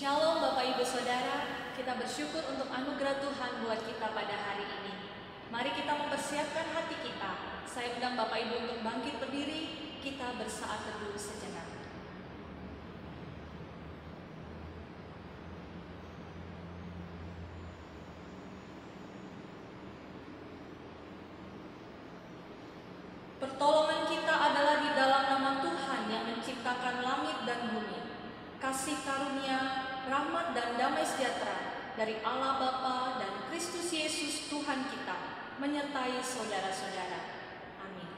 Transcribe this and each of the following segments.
Shalom Bapak Ibu Saudara, kita bersyukur untuk anugerah Tuhan buat kita pada hari ini. Mari kita mempersiapkan hati kita. Saya undang Bapak Ibu untuk bangkit berdiri, kita bersaat teduh sejenak. Pertolongan kita adalah di dalam nama Tuhan yang menciptakan langit dan bumi. Kasih karunia, rahmat dan damai sejahtera dari Allah Bapa dan Kristus Yesus Tuhan kita menyertai saudara-saudara. Amin.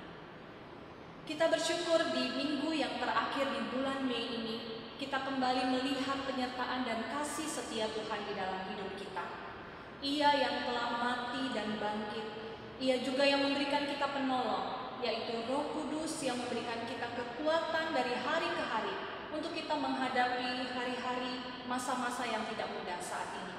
Kita bersyukur di minggu yang terakhir di bulan Mei ini, kita kembali melihat penyertaan dan kasih setia Tuhan di dalam hidup kita. Ia yang telah mati dan bangkit, Ia juga yang memberikan kita penolong, yaitu Roh Kudus yang memberikan kita kekuatan dari hari ke hari untuk kita menghadapi hari-hari masa-masa yang tidak mudah saat ini.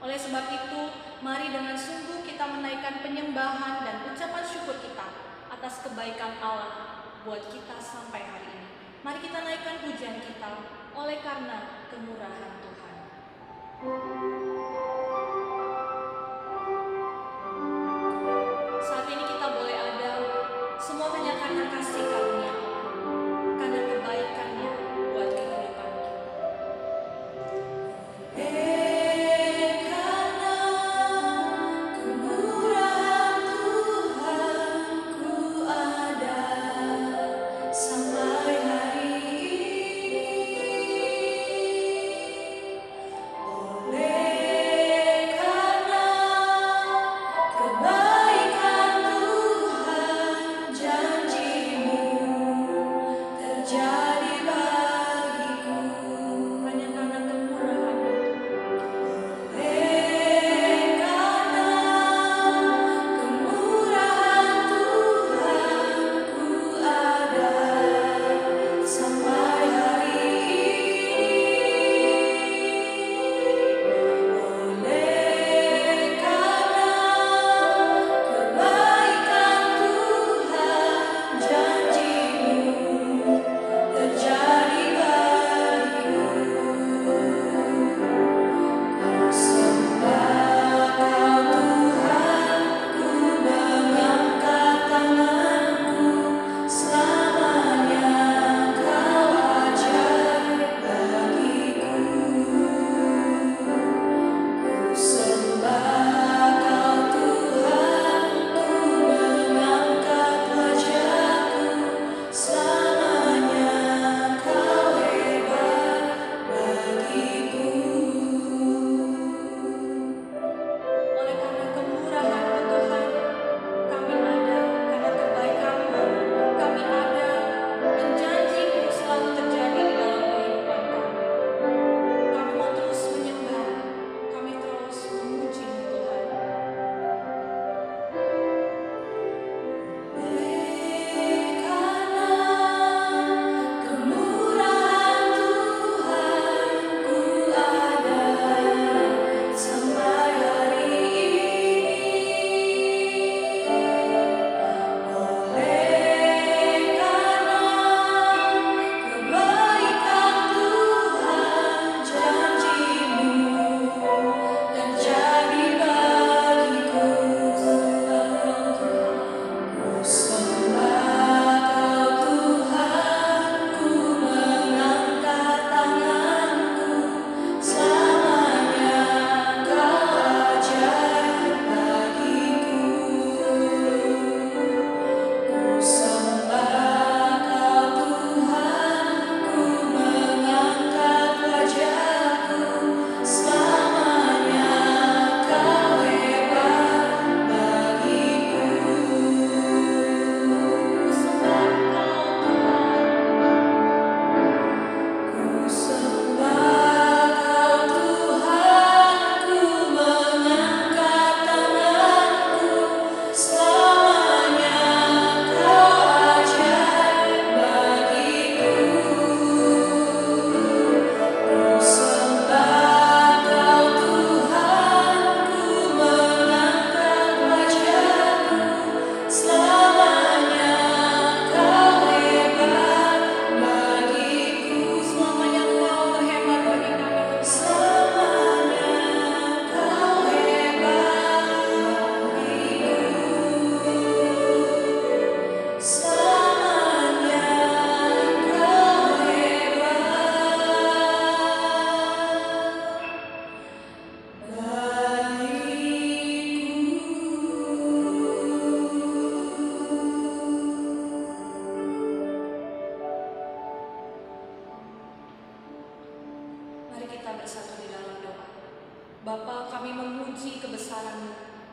Oleh sebab itu, mari dengan sungguh kita menaikkan penyembahan dan ucapan syukur kita atas kebaikan Allah buat kita sampai hari ini. Mari kita naikkan pujian kita oleh karena kemurahan Tuhan. Saat ini kita boleh ada semua hanya karena kasih karunia Allah, karena kebaikannya buat kehidupan kita. Oleh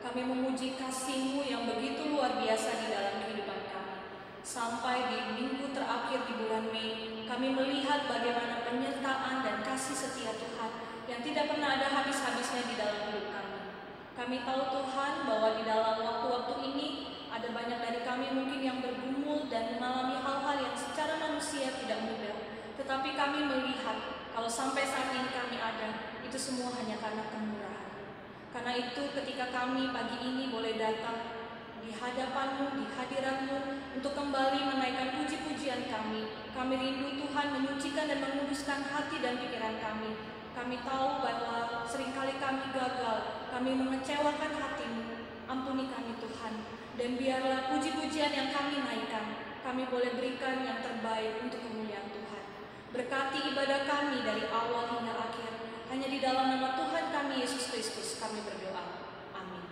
Kami memuji kasih-Mu yang begitu luar biasa di dalam kehidupan kami. Sampai di minggu terakhir di bulan Mei, kami melihat bagaimana penyertaan dan kasih setia Tuhan yang tidak pernah ada habis-habisnya di dalam hidup kami. Kami tahu Tuhan bahwa di dalam waktu-waktu ini ada banyak dari kami mungkin yang bergumul dan mengalami hal-hal yang secara manusia tidak mudah. Tetapi kami melihat kalau sampai saat ini kami ada, itu semua hanya karena kemurahan. Karena itu ketika kami pagi ini boleh datang di hadapan-Mu, di hadirat-Mu untuk kembali menaikkan puji-pujian kami rindu Tuhan menyucikan dan menguduskan hati dan pikiran kami. Kami tahu bahwa seringkali kami gagal, kami mengecewakan hati-Mu. Ampuni kami Tuhan, dan biarlah puji-pujian yang kami naikkan, kami boleh berikan yang terbaik untuk kemuliaan Tuhan. Berkati ibadah kami dari awal hingga akhir. Hanya di dalam nama Tuhan kami Yesus Kristus kami berdoa. Amin.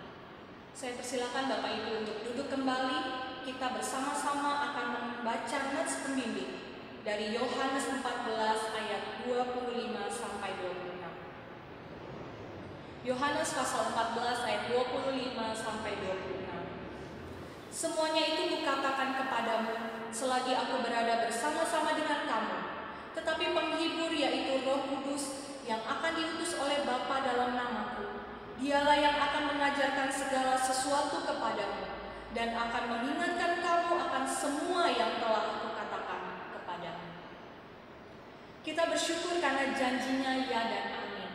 Saya persilakan Bapak Ibu untuk duduk kembali. Kita bersama-sama akan membaca nats pembimbing dari Yohanes 14 ayat 25 sampai 26. Yohanes pasal 14 ayat 25 sampai 26. Semuanya itu kukatakan kepadamu selagi aku berada bersama-sama dengan kamu. Tetapi penghibur yaitu Roh Kudus yang akan diutus oleh Bapa dalam namaku, Dialah yang akan mengajarkan segala sesuatu kepadamu dan akan mengingatkan kamu akan semua yang telah kukatakan kepadamu. Kita bersyukur karena janjinya ya dan amin.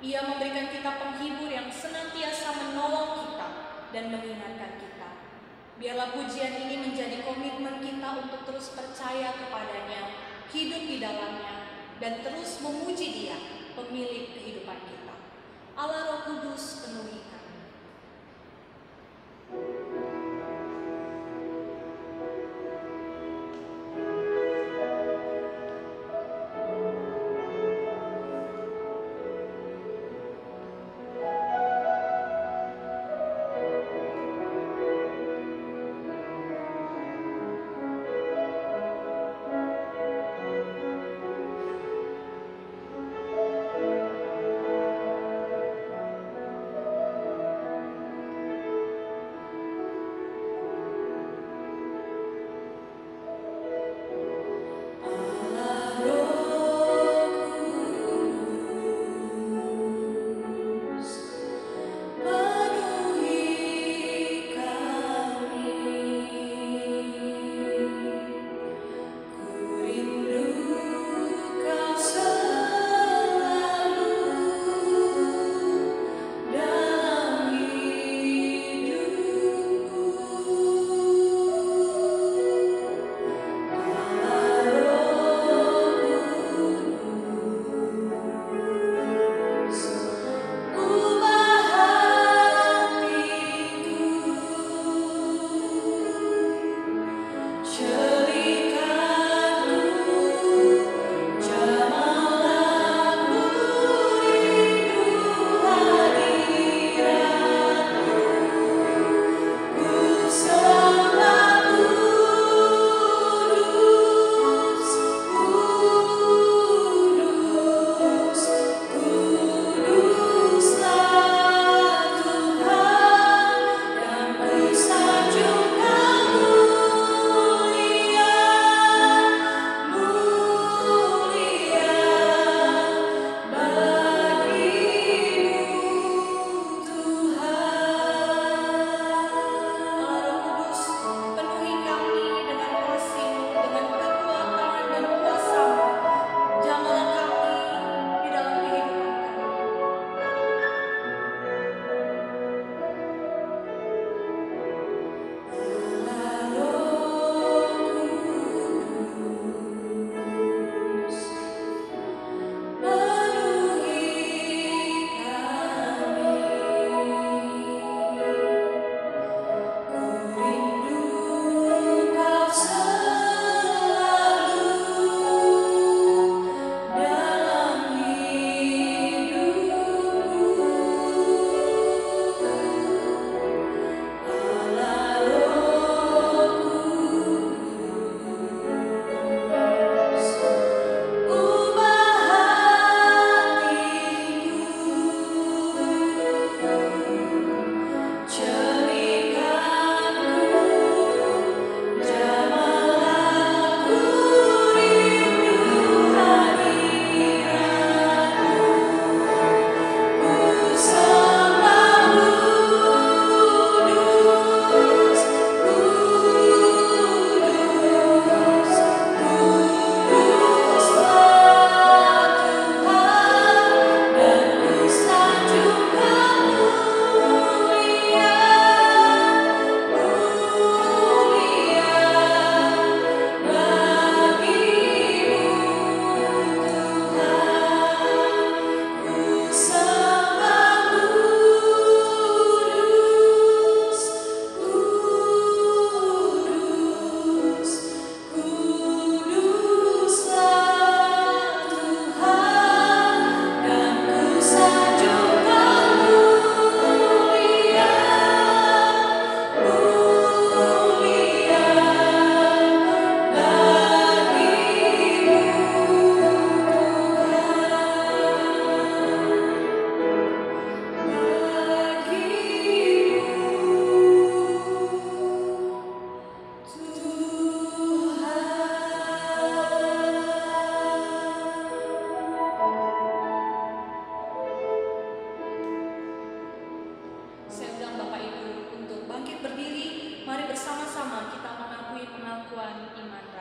Ia memberikan kita penghibur yang senantiasa menolong kita dan mengingatkan kita. Biarlah pujian ini menjadi komitmen kita untuk terus percaya kepadanya, hidup di dalamnya, dan terus memuji Dia, pemilik kehidupan kita. Allah Roh Kudus penuhi kami.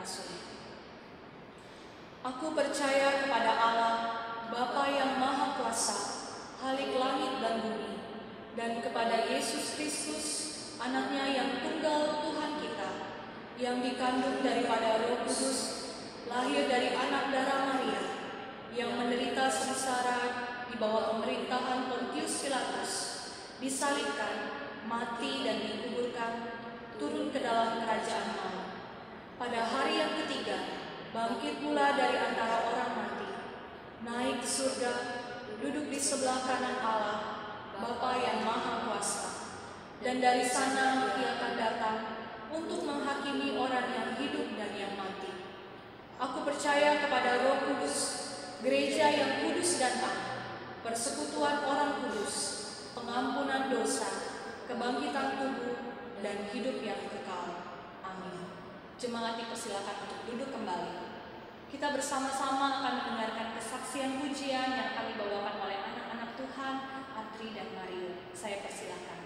rasul. Aku percaya kepada Allah, Bapa yang Maha Kuasa, Khalik langit dan bumi, dan kepada Yesus Kristus, Anaknya yang tunggal Tuhan kita, yang dikandung daripada Roh Kudus, lahir dari anak darah Maria, yang menderita sengsara di bawah pemerintahan Pontius Pilatus, disalibkan, mati dan dikuburkan, turun ke dalam kerajaan maut. Pada hari yang ketiga, bangkit pula dari antara orang mati, naik ke surga, duduk di sebelah kanan Allah, Bapa yang Maha Kuasa. Dan dari sana Ia akan datang untuk menghakimi orang yang hidup dan yang mati. Aku percaya kepada Roh Kudus, gereja yang kudus dan am, persekutuan orang kudus, pengampunan dosa, kebangkitan tubuh, dan hidup yang kekal. Amin. Jemaat dipersilakan untuk duduk kembali. Kita bersama-sama akan mendengarkan kesaksian pujian yang kami bawakan oleh anak-anak Tuhan, Atri dan Mario. Saya persilakan.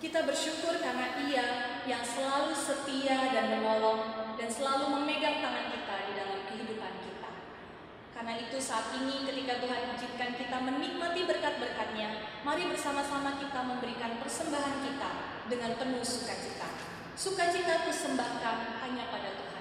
Kita bersyukur karena Ia yang selalu setia dan menolong dan selalu memegang tangan kita di dalam kehidupan kita. Karena itu saat ini ketika Tuhan izinkan kita menikmati berkat-berkat-Nya, mari bersama-sama kita memberikan persembahan kita dengan penuh sukacita. Sukacita persembahkan hanya pada Tuhan.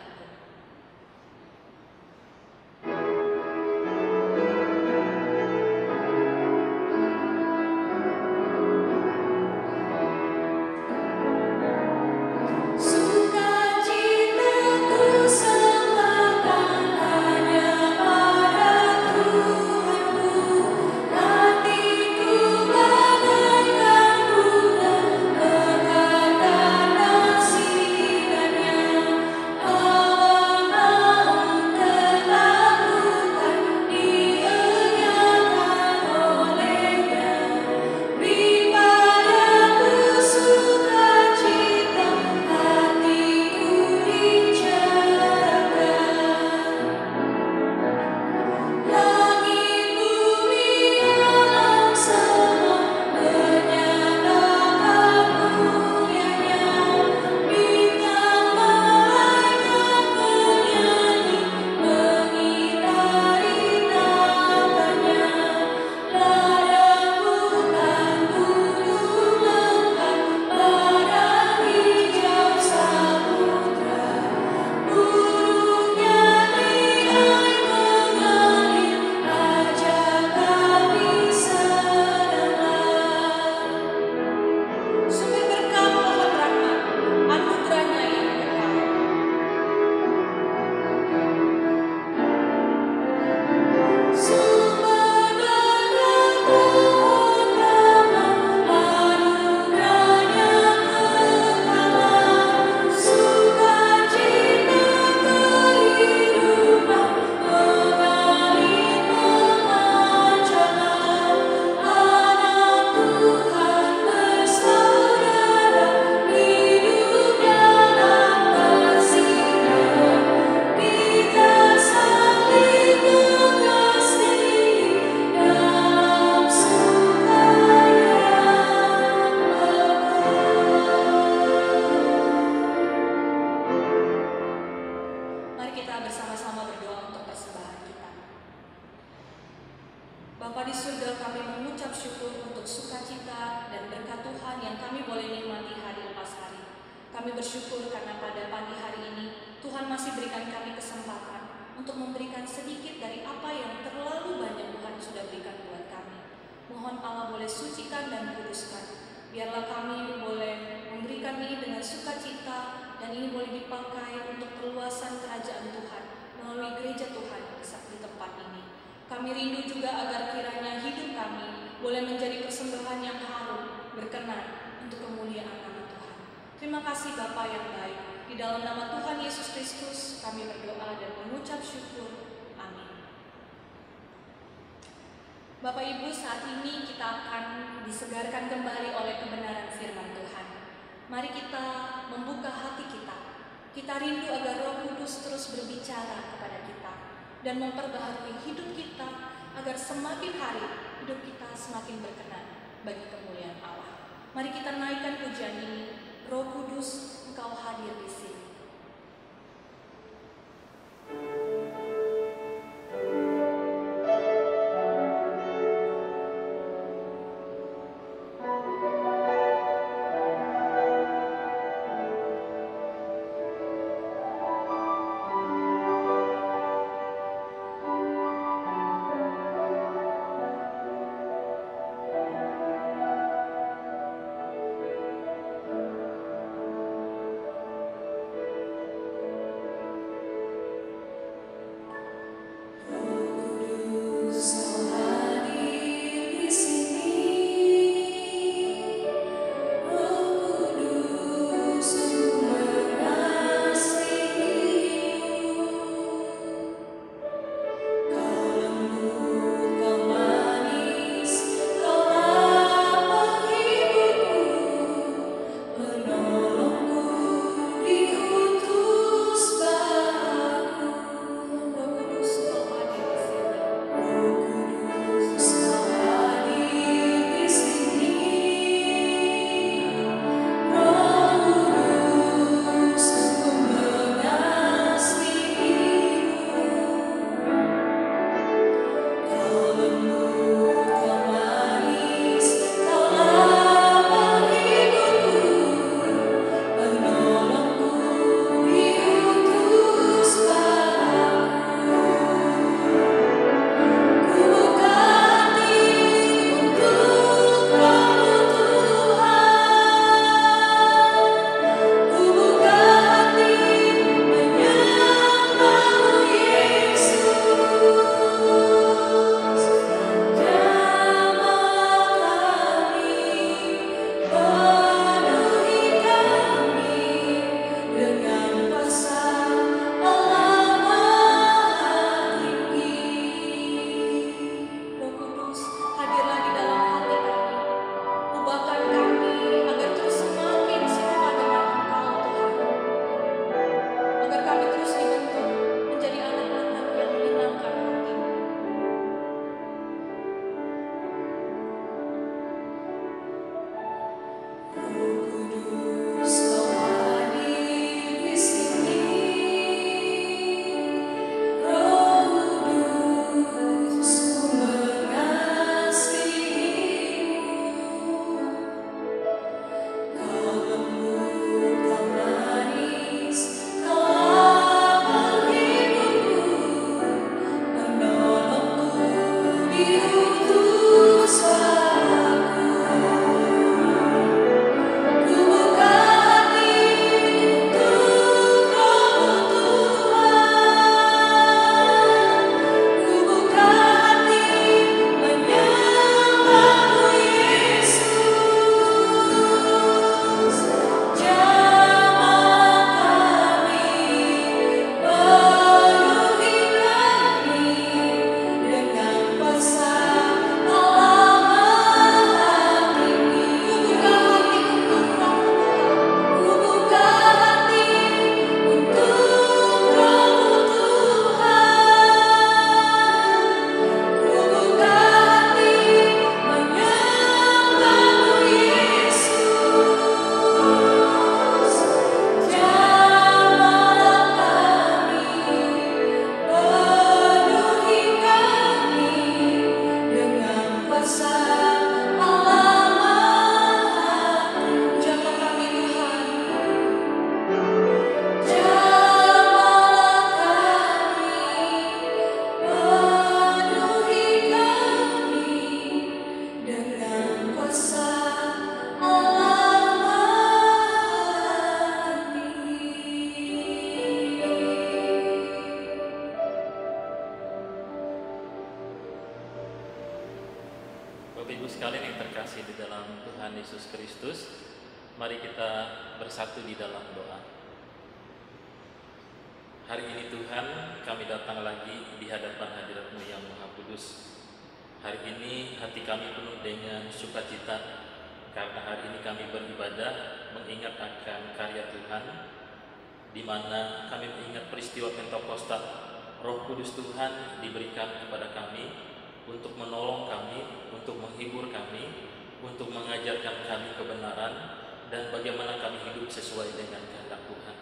Bapa di surga, kami mengucap syukur untuk sukacita dan berkat Tuhan yang kami boleh nikmati hari lepas hari. Kami bersyukur karena pada pagi hari ini Tuhan masih berikan kami kesempatan untuk memberikan sedikit dari apa yang terlalu banyak Tuhan sudah berikan buat kami. Mohon Allah boleh sucikan dan kuduskan. Biarlah kami boleh memberikan ini dengan sukacita dan ini boleh dipakai untuk perluasan kerajaan Tuhan melalui gereja Tuhan di tempat ini. Kami rindu juga agar kiranya hidup kami boleh menjadi persembahan yang harum, berkenan untuk kemuliaan nama Tuhan. Terima kasih Bapa yang baik. Di dalam nama Tuhan Yesus Kristus kami berdoa dan mengucap syukur. Amin. Bapak Ibu, saat ini kita akan disegarkan kembali oleh kebenaran firman Tuhan. Mari kita membuka hati kita. Kita rindu agar Roh Kudus terus berbicara kepada kita dan memperbaharui hidup kita agar semakin hari hidup kita semakin berkenan bagi kemuliaan Allah. Mari kita naikkan pujian ini. Roh Kudus, Engkau hadir di sini. Yesus Kristus, mari kita bersatu di dalam doa. Hari ini Tuhan, kami datang lagi di hadapan hadirat-Mu yang Maha Kudus. Hari ini hati kami penuh dengan sukacita, karena hari ini kami beribadah mengingat akan karya Tuhan, di mana kami mengingat peristiwa Pentakosta. Roh Kudus Tuhan diberikan kepada kami untuk menolong kami, untuk menghibur kami, untuk mengajarkan kami kebenaran dan bagaimana kami hidup sesuai dengan kehendak Tuhan.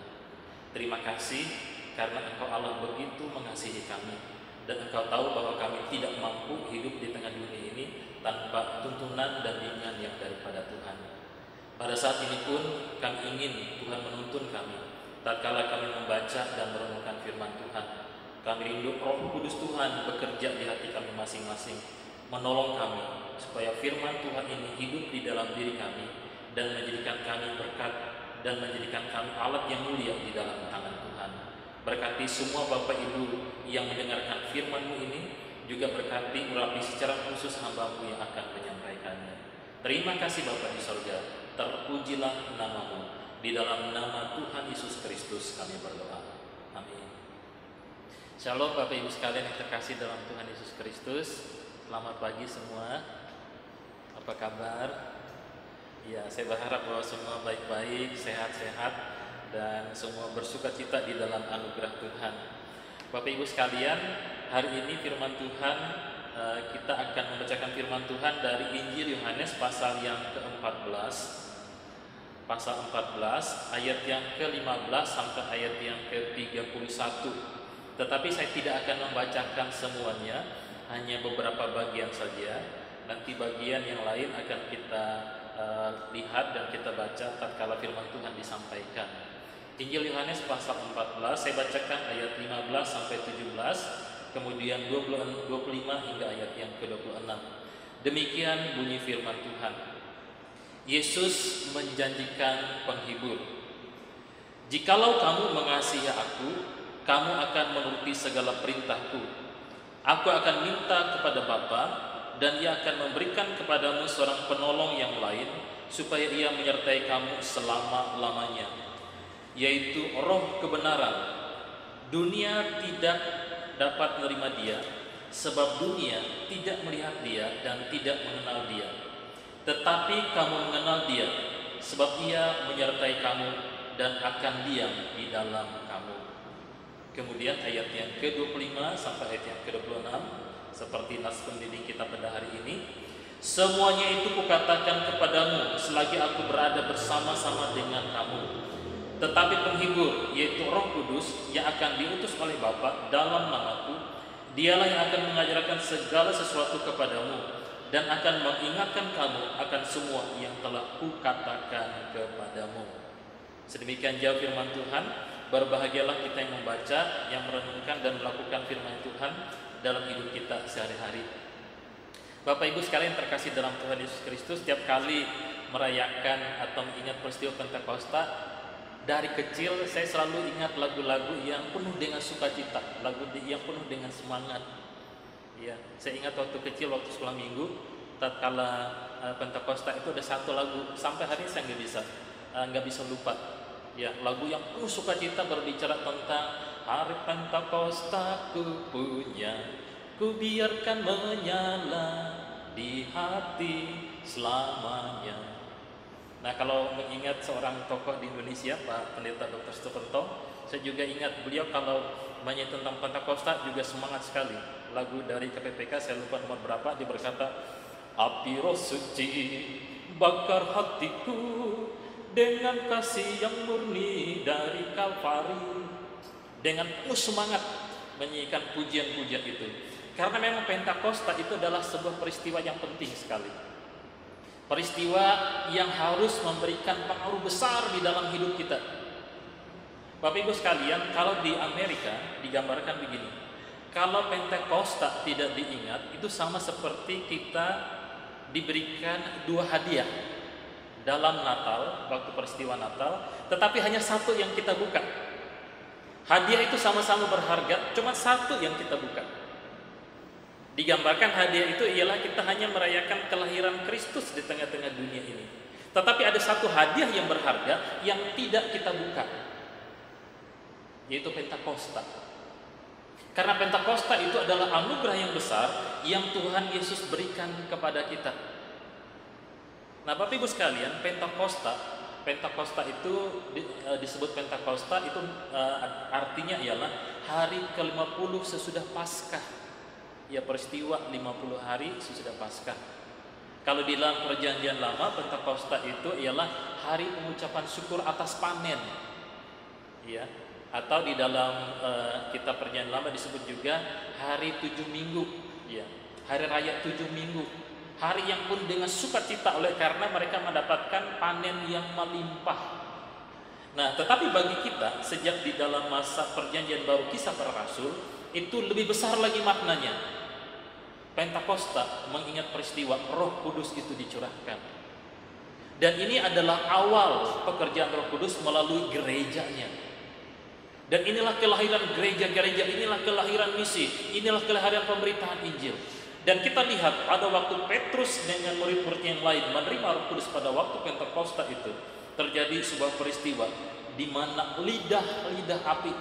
Terima kasih karena Engkau Allah begitu mengasihi kami, dan Engkau tahu bahwa kami tidak mampu hidup di tengah dunia ini tanpa tuntunan dan bimbingan yang daripada Tuhan. Pada saat ini pun kami ingin Tuhan menuntun kami tatkala kami membaca dan merenungkan firman Tuhan. Kami rindu Roh Kudus Tuhan bekerja di hati kami masing-masing, menolong kami supaya firman Tuhan ini hidup di dalam diri kami dan menjadikan kami berkat dan menjadikan kami alat yang mulia di dalam tangan Tuhan. Berkati semua Bapak Ibu yang mendengarkan firman-Mu ini, juga berkati urapi secara khusus hamba-Mu yang akan menyampaikannya. Terima kasih Bapa di sorga, terpujilah nama-Mu. Di dalam nama Tuhan Yesus Kristus kami berdoa. Amin. Shalom Bapak Ibu sekalian yang terkasih dalam Tuhan Yesus Kristus. Selamat pagi semua. Apa kabar? Ya, saya berharap bahwa semua baik-baik, sehat-sehat, dan semua bersukacita di dalam anugerah Tuhan. Bapak Ibu sekalian, hari ini firman Tuhan, kita akan membacakan firman Tuhan dari Injil Yohanes pasal yang ke-14, pasal 14 ayat yang ke-15 sampai ayat yang ke-31. Tetapi saya tidak akan membacakan semuanya, hanya beberapa bagian saja. Nanti bagian yang lain akan kita lihat dan kita baca tatkala firman Tuhan disampaikan. Injil Yohanes pasal 14, saya bacakan ayat 15 sampai 17, kemudian 25 hingga ayat yang ke-26. Demikian bunyi firman Tuhan. Yesus menjanjikan penghibur. Jikalau kamu mengasihi aku, kamu akan menuruti segala perintahku. Aku akan minta kepada Bapa, dan Ia akan memberikan kepadamu seorang penolong yang lain, supaya Ia menyertai kamu selama-lamanya, yaitu Roh kebenaran. Dunia tidak dapat menerima Dia, sebab dunia tidak melihat Dia dan tidak mengenal Dia. Tetapi kamu mengenal Dia, sebab Ia menyertai kamu dan akan diam di dalam kamu. Kemudian ayat yang ke-25 sampai ayat yang ke-26, seperti nas pendidik kita pada hari ini. Semuanya itu kukatakan kepadamu selagi aku berada bersama-sama dengan kamu. Tetapi penghibur, yaitu Roh Kudus, yang akan diutus oleh Bapa dalam namaku, Dialah yang akan mengajarkan segala sesuatu kepadamu dan akan mengingatkan kamu akan semua yang telah kukatakan kepadamu. Sedemikian jauh firman Tuhan. Berbahagialah kita yang membaca, yang merenungkan dan melakukan firman Tuhan dalam hidup kita sehari-hari. Bapak Ibu sekalian terkasih dalam Tuhan Yesus Kristus, setiap kali merayakan atau mengingat peristiwa Pentakosta, dari kecil saya selalu ingat lagu-lagu yang penuh dengan sukacita, lagu yang penuh dengan semangat. Ya, saya ingat waktu kecil, waktu sekolah minggu, tatkala Pentakosta itu ada satu lagu sampai hari ini saya nggak bisa lupa. Ya, lagu yang penuh sukacita berbicara tentang hari Pentakosta ku punya, ku biarkan menyala di hati selamanya. Nah, kalau mengingat seorang tokoh di Indonesia, Pak Pendeta Dr. Stokerto, saya juga ingat beliau kalau banyak tentang Pentakosta juga semangat sekali. Lagu dari KPPK, saya lupa nomor berapa, dia berkata, api roh suci bakar hatiku dengan kasih yang murni dari Kalvari. Dengan penuh semangat menyanyikan pujian-pujian itu. Karena memang Pentakosta itu adalah sebuah peristiwa yang penting sekali. Peristiwa yang harus memberikan pengaruh besar di dalam hidup kita. Bapak Ibu sekalian, kalau di Amerika digambarkan begini. Kalau Pentakosta tidak diingat, itu sama seperti kita diberikan dua hadiah dalam Natal, waktu peristiwa Natal, tetapi hanya satu yang kita buka. Hadiah itu sama-sama berharga, cuma satu yang kita buka. Digambarkan hadiah itu ialah kita hanya merayakan kelahiran Kristus di tengah-tengah dunia ini. Tetapi ada satu hadiah yang berharga yang tidak kita buka, yaitu Pentakosta. Karena Pentakosta itu adalah anugerah yang besar yang Tuhan Yesus berikan kepada kita. Nah, Bapak Ibu sekalian, Pentakosta itu disebut Pentakosta itu artinya ialah hari ke-50 sesudah Paskah. Ya, peristiwa 50 hari sesudah Paskah. Kalau di dalam Perjanjian Lama, Pentakosta itu ialah hari pengucapan syukur atas panen. Ya, atau di dalam kitab Perjanjian Lama disebut juga hari 7 minggu, ya, hari raya 7 minggu. Hari yang pun dengan sukacita oleh karena mereka mendapatkan panen yang melimpah. Nah, tetapi bagi kita sejak di dalam masa Perjanjian Baru Kisah Para Rasul itu lebih besar lagi maknanya. Pentakosta mengingat peristiwa Roh Kudus itu dicurahkan. Dan ini adalah awal pekerjaan Roh Kudus melalui gerejanya. Dan inilah kelahiran gereja-gereja, inilah kelahiran misi, inilah kelahiran pemberitaan Injil. Dan kita lihat pada waktu Petrus dengan murid-murid yang lain menerima Roh Kudus pada waktu Pentakosta itu, terjadi sebuah peristiwa di mana lidah-lidah api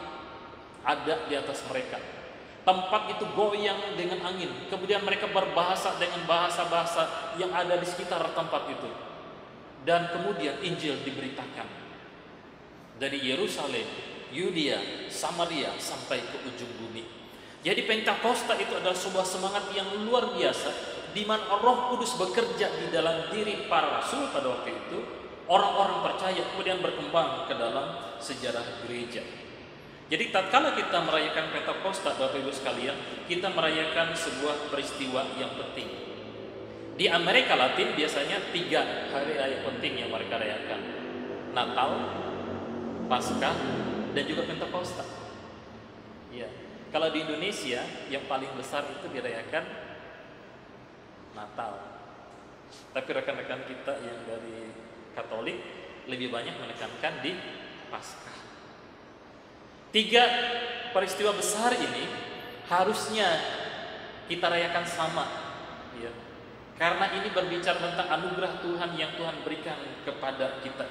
ada di atas mereka. Tempat itu goyang dengan angin. Kemudian mereka berbahasa dengan bahasa-bahasa yang ada di sekitar tempat itu. Dan kemudian Injil diberitakan dari Yerusalem, Yudea, Samaria sampai ke ujung bumi. Jadi Pentakosta itu adalah sebuah semangat yang luar biasa di mana Roh Kudus bekerja di dalam diri para rasul pada waktu itu. Orang-orang percaya kemudian berkembang ke dalam sejarah gereja. Jadi tatkala kita merayakan Pentakosta, Bapak Ibu sekalian, kita merayakan sebuah peristiwa yang penting. Di Amerika Latin biasanya 3 hari raya penting yang mereka rayakan: Natal, Paskah, dan juga Pentakosta. Ya, kalau di Indonesia yang paling besar itu dirayakan Natal. Tapi rekan-rekan kita yang dari Katolik lebih banyak menekankan di Paskah. 3 peristiwa besar ini harusnya kita rayakan sama, ya. Karena ini berbicara tentang anugerah Tuhan yang Tuhan berikan kepada kita.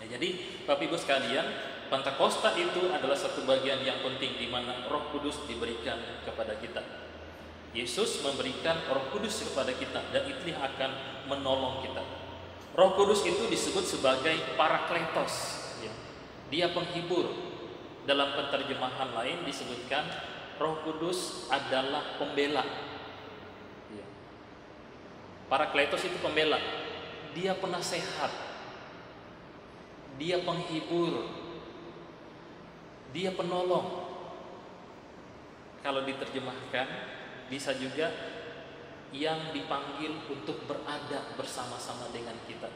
Ya, jadi Bapak Ibu sekalian, Pentakosta itu adalah satu bagian yang penting di mana Roh Kudus diberikan kepada kita. Yesus memberikan Roh Kudus kepada kita dan itu akan menolong kita. Roh Kudus itu disebut sebagai Parakletos, ya. Dia penghibur. Dalam penerjemahan lain disebutkan Roh Kudus adalah pembela. Ya. Parakletos itu pembela. Dia penasehat. Dia penghibur. Dia penolong. Kalau diterjemahkan bisa juga yang dipanggil untuk berada bersama-sama dengan kita.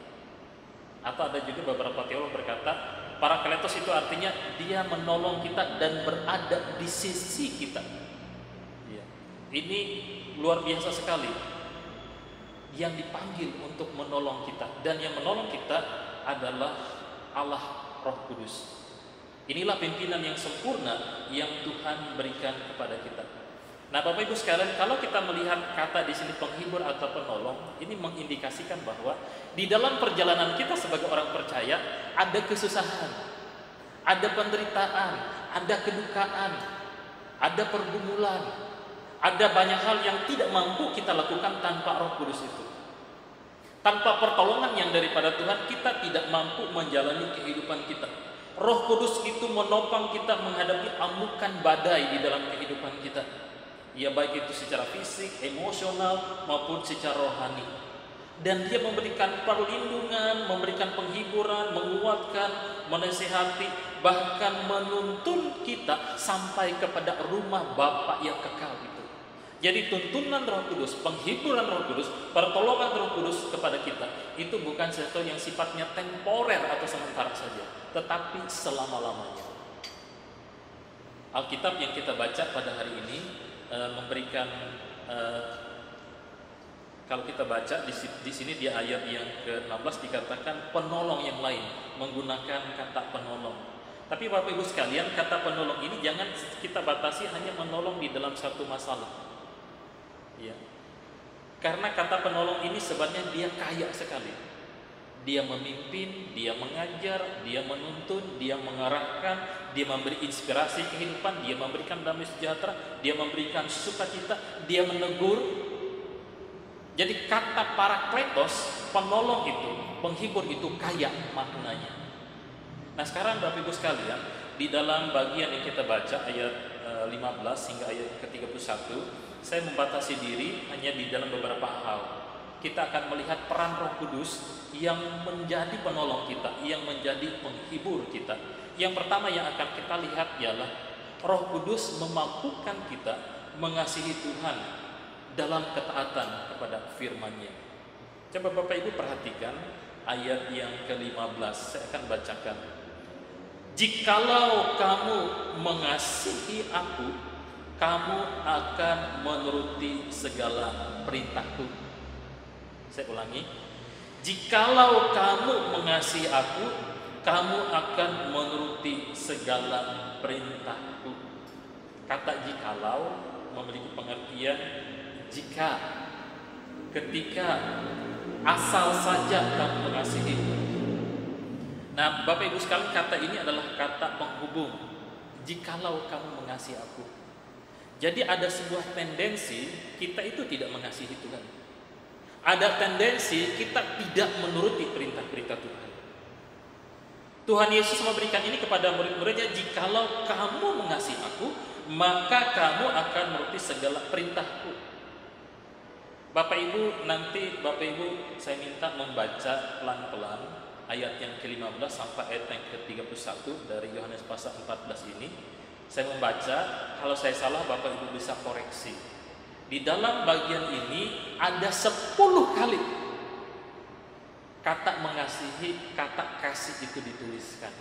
Atau ada juga beberapa teolog berkata Parakletos itu artinya dia menolong kita dan berada di sisi kita. Ya. Ini luar biasa sekali. yang dipanggil untuk menolong kita, dan yang menolong kita adalah Allah Roh Kudus. Inilah pimpinan yang sempurna yang Tuhan berikan kepada kita. Nah, Bapak Ibu sekalian, kalau kita melihat kata di sini penghibur atau penolong, ini mengindikasikan bahwa di dalam perjalanan kita sebagai orang percaya ada kesusahan, ada penderitaan, ada kedukaan, ada pergumulan, ada banyak hal yang tidak mampu kita lakukan tanpa Roh Kudus itu. Tanpa pertolongan yang daripada Tuhan, kita tidak mampu menjalani kehidupan kita. Roh Kudus itu menopang kita menghadapi amukan badai di dalam kehidupan kita. Ya, baik itu secara fisik, emosional, maupun secara rohani. Dan dia memberikan perlindungan, memberikan penghiburan, menguatkan, menasihati, bahkan menuntun kita sampai kepada rumah Bapa yang kekal itu. Jadi tuntunan Roh Kudus, penghiburan Roh Kudus, pertolongan Roh Kudus kepada kita itu bukan sesuatu yang sifatnya temporer atau sementara saja, tetapi selama-lamanya. Alkitab yang kita baca pada hari ini memberikan, kalau kita baca di sini di ayat yang ke-16 dikatakan penolong yang lain, menggunakan kata penolong. Tapi Bapak Ibu sekalian, kata penolong ini jangan kita batasi hanya menolong di dalam satu masalah. Ya. Karena kata penolong ini sebenarnya dia kaya sekali. Dia memimpin, dia mengajar, dia menuntun, dia mengarahkan, dia memberi inspirasi kehidupan, dia memberikan damai sejahtera, dia memberikan sukacita, dia menegur. Jadi kata parakletos, penolong itu, penghibur itu kaya maknanya. Nah, sekarang Bapak Ibu sekalian, di dalam bagian yang kita baca ayat 15 hingga ayat ke-31, saya membatasi diri hanya di dalam beberapa hal. Kita akan melihat peran Roh Kudus yang menjadi penolong kita, yang menjadi penghibur kita. Yang pertama yang akan kita lihat ialah Roh Kudus memampukan kita mengasihi Tuhan dalam ketaatan kepada firman-Nya. Coba Bapak Ibu perhatikan ayat yang ke-15, saya akan bacakan. Jikalau kamu mengasihi aku, kamu akan menuruti segala perintahku. Saya ulangi, jikalau kamu mengasihi aku, kamu akan menuruti segala perintahku. Kata jikalau memiliki pengertian jika, ketika, asal saja kamu mengasihi. Nah, Bapak Ibu sekalian, kata ini adalah kata penghubung. Jikalau kamu mengasihi aku. Jadi ada sebuah tendensi kita itu tidak mengasihi Tuhan. Ada tendensi kita tidak menuruti perintah-perintah Tuhan. Tuhan Yesus memberikan ini kepada murid-muridnya, jikalau kamu mengasihi aku, maka kamu akan menuruti segala perintahku. Bapak Ibu, nanti Bapak Ibu saya minta membaca pelan-pelan ayat yang ke-15 sampai ayat yang ke-31 dari Yohanes pasal 14 ini. Saya membaca, kalau saya salah Bapak Ibu bisa koreksi. Di dalam bagian ini ada 10 kali kata mengasihi, kata kasih itu dituliskan.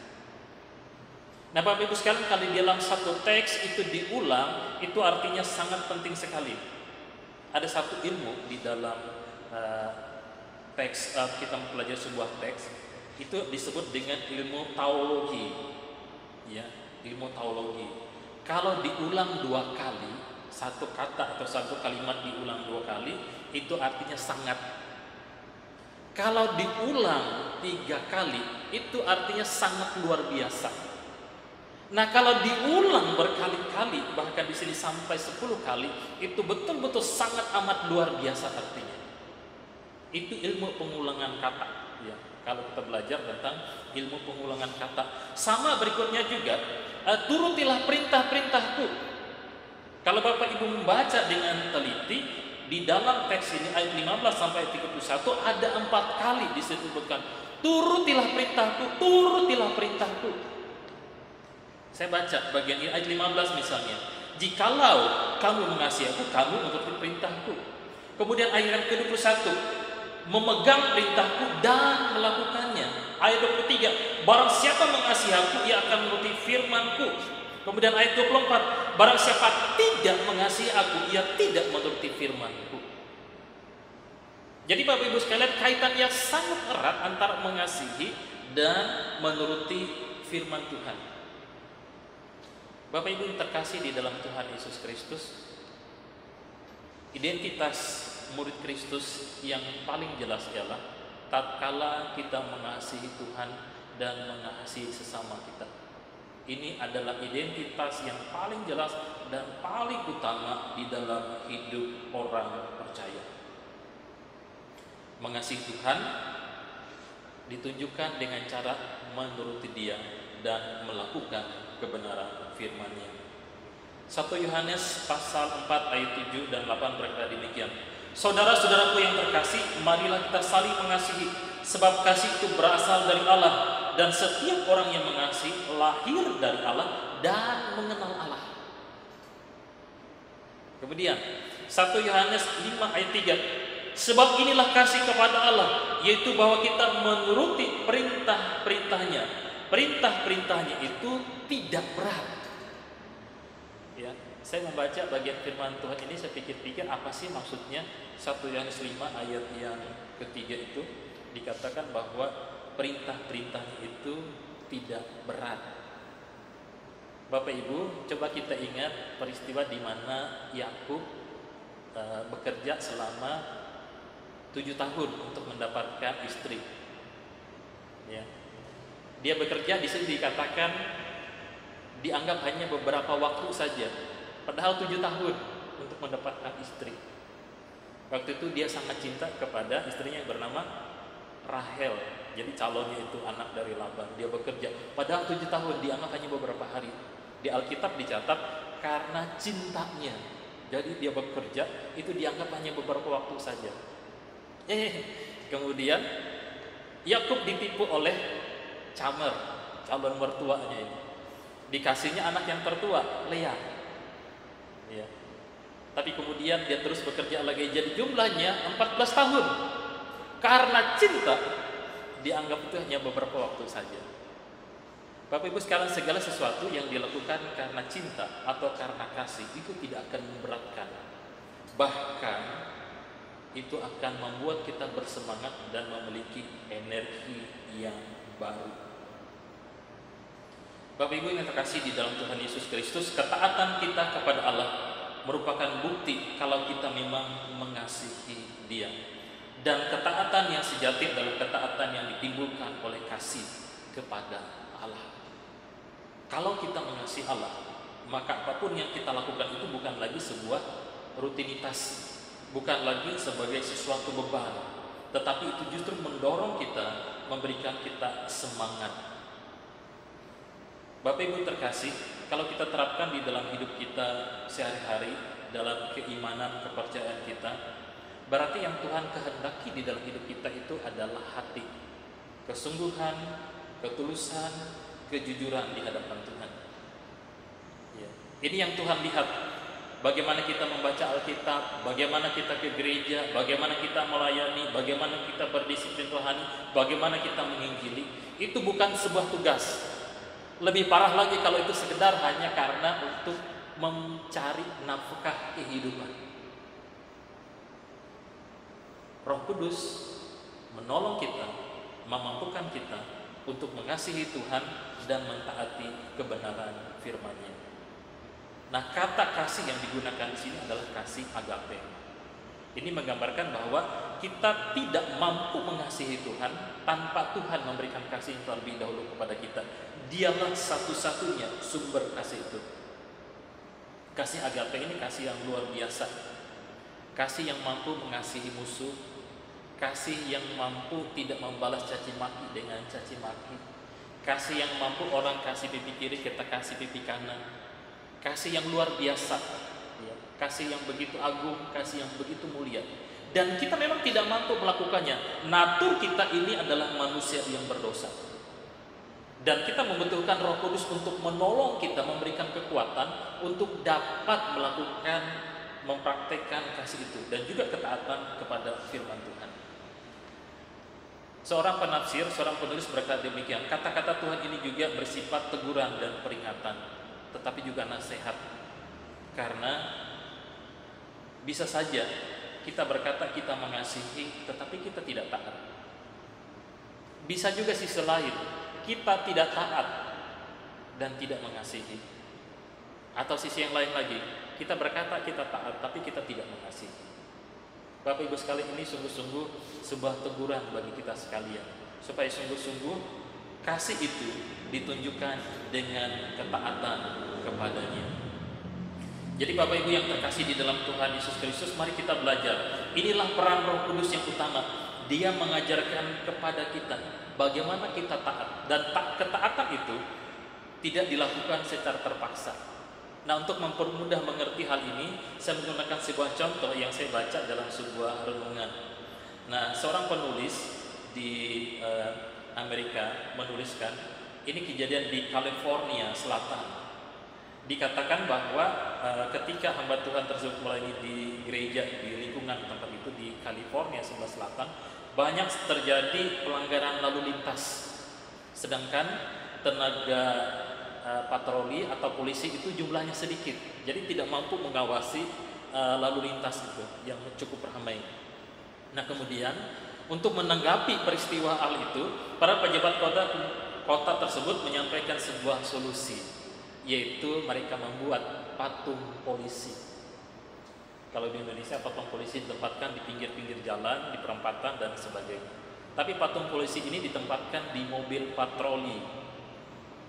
Nah Bapak Ibu sekalian, kalau di dalam satu teks itu diulang, itu artinya sangat penting sekali. Ada satu ilmu di dalam teks, kita mempelajari sebuah teks, itu disebut dengan ilmu taologi. Ya, ilmu taologi. Kalau diulang 2 kali, satu kata atau satu kalimat diulang 2 kali, itu artinya sangat. Kalau diulang 3 kali, itu artinya sangat luar biasa. Nah, kalau diulang berkali-kali, bahkan di sini sampai 10 kali, itu betul-betul sangat amat luar biasa artinya. Itu ilmu pengulangan kata. Ya, kalau kita belajar tentang ilmu pengulangan kata. Sama berikutnya juga, turutilah perintah-perintahku. Kalau Bapak Ibu membaca dengan teliti, di dalam teks ini ayat 15 sampai 31 ada 4 kali disebutkan, turutilah perintahku, turutilah perintahku. Saya baca bagian ini ayat 15 misalnya, jikalau kamu mengasihi aku, kamu menuruti perintahku. Kemudian ayat yang ke-21, memegang perintahku dan melakukannya. Ayat 23, barang siapa mengasihi aku, ia akan menuruti firmanku. Kemudian ayat 24, barang siapa tidak mengasihi aku, ia tidak menuruti firman-Ku. Jadi Bapak Ibu sekalian, kaitannya sangat erat antara mengasihi dan menuruti firman Tuhan. Bapak Ibu yang terkasih di dalam Tuhan Yesus Kristus, identitas murid Kristus yang paling jelas ialah tatkala kita mengasihi Tuhan dan mengasihi sesama kita. Ini adalah identitas yang paling jelas dan paling utama di dalam hidup orang percaya. Mengasihi Tuhan ditunjukkan dengan cara menuruti Dia dan melakukan kebenaran firman-Nya. 1 Yohanes pasal 4 ayat 7 dan 8 berkata demikian. Saudara-saudaraku yang terkasih, marilah kita saling mengasihi, sebab kasih itu berasal dari Allah, dan setiap orang yang mengasihi lahir dari Allah dan mengenal Allah. Kemudian 1 Yohanes 5 ayat 3. Sebab inilah kasih kepada Allah, yaitu bahwa kita menuruti perintah-perintahnya. Perintah-perintahnya itu tidak berat. Ya, saya membaca bagian firman Tuhan ini, saya pikir-pikir apa sih maksudnya 1 Yohanes 5 ayat yang ketiga itu dikatakan bahwa perintah-perintahnya itu tidak berat. Bapak Ibu, coba kita ingat peristiwa di mana Yakub bekerja selama 7 tahun untuk mendapatkan istri. Ya. Dia bekerja di sini dikatakan dianggap hanya beberapa waktu saja, padahal 7 tahun untuk mendapatkan istri. Waktu itu dia sangat cinta kepada istrinya yang bernama Rahel. Jadi calonnya itu anak dari Laban. Dia bekerja, padahal 7 tahun dianggap hanya beberapa hari. Di Alkitab dicatat karena cintanya, jadi dia bekerja itu dianggap hanya beberapa waktu saja. Kemudian Yakub ditipu oleh Camar, calon mertuanya ini. Dikasihnya anak yang tertua, Lea. Ya. Tapi kemudian dia terus bekerja lagi, jadi jumlahnya 14 tahun. Karena cinta dianggap itu hanya beberapa waktu saja. Bapak Ibu sekalian, segala sesuatu yang dilakukan karena cinta atau karena kasih itu tidak akan memberatkan. Bahkan itu akan membuat kita bersemangat dan memiliki energi yang baru. Bapak Ibu yang terkasih di dalam Tuhan Yesus Kristus, ketaatan kita kepada Allah merupakan bukti kalau kita memang mengasihi Dia. Dan ketaatan yang sejati adalah ketaatan yang ditimbulkan oleh kasih kepada Allah. Kalau kita mengasihi Allah, maka apapun yang kita lakukan itu bukan lagi sebuah rutinitas, bukan lagi sebagai sesuatu beban, tetapi itu justru mendorong kita, memberikan kita semangat. Bapak Ibu terkasih, kalau kita terapkan di dalam hidup kita sehari-hari, dalam keimanan, kepercayaan kita, berarti yang Tuhan kehendaki di dalam hidup kita itu adalah hati, kesungguhan, ketulusan, kejujuran di hadapan Tuhan. Ya. Ini yang Tuhan lihat. Bagaimana kita membaca Alkitab, bagaimana kita ke gereja, bagaimana kita melayani, bagaimana kita berdisiplin rohani, bagaimana kita menginjili. Itu bukan sebuah tugas. Lebih parah lagi kalau itu sekedar hanya karena untuk mencari nafkah kehidupan. Roh Kudus menolong kita, memampukan kita untuk mengasihi Tuhan dan mentaati kebenaran firman-Nya. Nah, kata kasih yang digunakan di sini adalah kasih agape. Ini menggambarkan bahwa kita tidak mampu mengasihi Tuhan tanpa Tuhan memberikan kasih yang terlebih dahulu kepada kita. Dialah satu-satunya sumber kasih itu. Kasih agape ini kasih yang luar biasa. Kasih yang mampu mengasihi musuh, kasih yang mampu tidak membalas caci maki dengan caci maki, kasih yang mampu orang kasih pipi kiri kita kasih pipi kanan. Kasih yang luar biasa, ya. Kasih yang begitu agung, kasih yang begitu mulia. Dan kita memang tidak mampu melakukannya. Natur kita ini adalah manusia yang berdosa. Dan kita membutuhkan Roh Kudus untuk menolong kita, memberikan kekuatan untuk dapat melakukan, mempraktekkan kasih itu. Dan juga ketaatan kepada firman Tuhan. Seorang penafsir, seorang penulis berkata demikian, kata-kata Tuhan ini juga bersifat teguran dan peringatan, tetapi juga nasihat. Karena bisa saja kita berkata kita mengasihi, tetapi kita tidak taat. Bisa juga sisi lain, kita tidak taat dan tidak mengasihi. Atau sisi yang lain lagi, kita berkata kita taat, tapi kita tidak mengasihi. Bapak Ibu sekalian, ini sungguh-sungguh sebuah teguran bagi kita sekalian, supaya sungguh-sungguh kasih itu ditunjukkan dengan ketaatan kepadanya. Jadi Bapak Ibu yang terkasih di dalam Tuhan Yesus Kristus, mari kita belajar. Inilah peran Roh Kudus yang utama. Dia mengajarkan kepada kita bagaimana kita taat, dan ketaatan itu tidak dilakukan secara terpaksa. Nah, untuk mempermudah mengerti hal ini, saya menggunakan sebuah contoh yang saya baca dalam sebuah renungan. Nah, seorang penulis di Amerika menuliskan, ini kejadian di California Selatan. Dikatakan bahwa ketika hamba Tuhan tersebut melayani di gereja di lingkungan tempat itu di California sebelah selatan, banyak terjadi pelanggaran lalu lintas. Sedangkan tenaga patroli atau polisi itu jumlahnya sedikit, jadi tidak mampu mengawasi lalu lintas itu yang cukup ramai. Nah, kemudian untuk menanggapi peristiwa hal itu, para pejabat kota tersebut menyampaikan sebuah solusi, yaitu mereka membuat patung polisi. Kalau di Indonesia patung polisi ditempatkan di pinggir-pinggir jalan, di perempatan dan sebagainya. Tapi patung polisi ini ditempatkan di mobil patroli,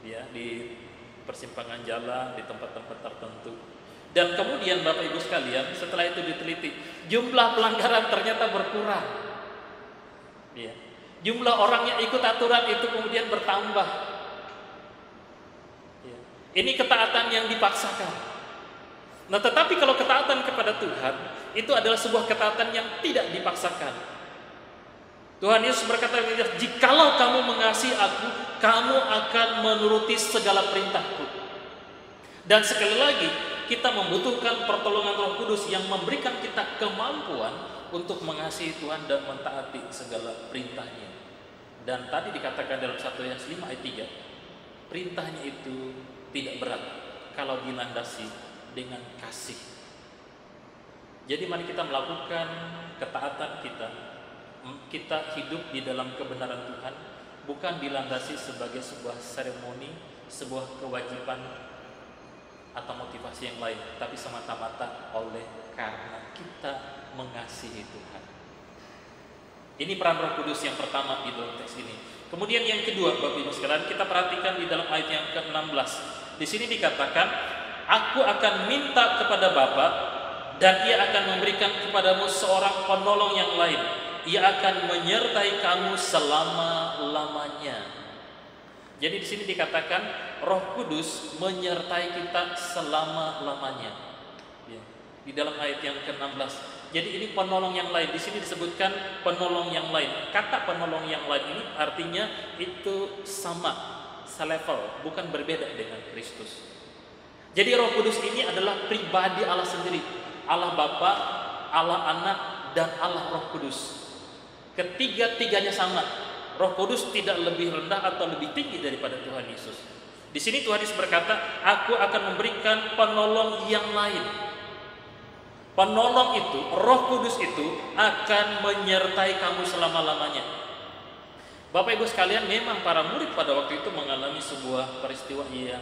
ya, di persimpangan jalan, di tempat-tempat tertentu. Dan kemudian Bapak Ibu sekalian, setelah itu diteliti, jumlah pelanggaran ternyata berkurang. Ya. Jumlah orang yang ikut aturan itu kemudian bertambah. Ya. Ini ketaatan yang dipaksakan. Nah, tetapi kalau ketaatan kepada Tuhan, itu adalah sebuah ketaatan yang tidak dipaksakan. Tuhan Yesus berkata, jikalau kamu mengasihi aku, kamu akan menuruti segala perintahku. Dan sekali lagi, kita membutuhkan pertolongan Roh Kudus yang memberikan kita kemampuan untuk mengasihi Tuhan dan mentaati segala perintahnya. Dan tadi dikatakan dalam 1 Yohanes 5 ayat 3, perintahnya itu tidak berat kalau dilandasi dengan kasih. Jadi mari kita melakukan ketaatan kita hidup di dalam kebenaran Tuhan, bukan dilandasi sebagai sebuah seremoni, sebuah kewajiban atau motivasi yang lain, tapi semata-mata karena kita mengasihi Tuhan. Ini peran Roh Kudus yang pertama di dalam teks ini. Kemudian yang kedua, Bapak Ibu sekalian, kita perhatikan di dalam ayat yang ke-16. Di sini dikatakan, aku akan minta kepada Bapa dan Ia akan memberikan kepadamu seorang penolong yang lain. Ia akan menyertai kamu selama-lamanya. Jadi di sini dikatakan Roh Kudus menyertai kita selama-lamanya. Ya. Di dalam ayat yang ke-16. Jadi ini penolong yang lain. Di sini disebutkan penolong yang lain. Kata penolong yang lain ini artinya itu sama, selevel, bukan berbeda dengan Kristus. Jadi Roh Kudus ini adalah pribadi Allah sendiri. Allah Bapa, Allah Anak, dan Allah Roh Kudus. Ketiga-tiganya sama. Roh Kudus tidak lebih rendah atau lebih tinggi daripada Tuhan Yesus. Di sini Tuhan Yesus berkata, aku akan memberikan penolong yang lain. Penolong itu, Roh Kudus itu akan menyertai kamu selama-lamanya. Bapak Ibu sekalian, memang para murid pada waktu itu mengalami sebuah peristiwa yang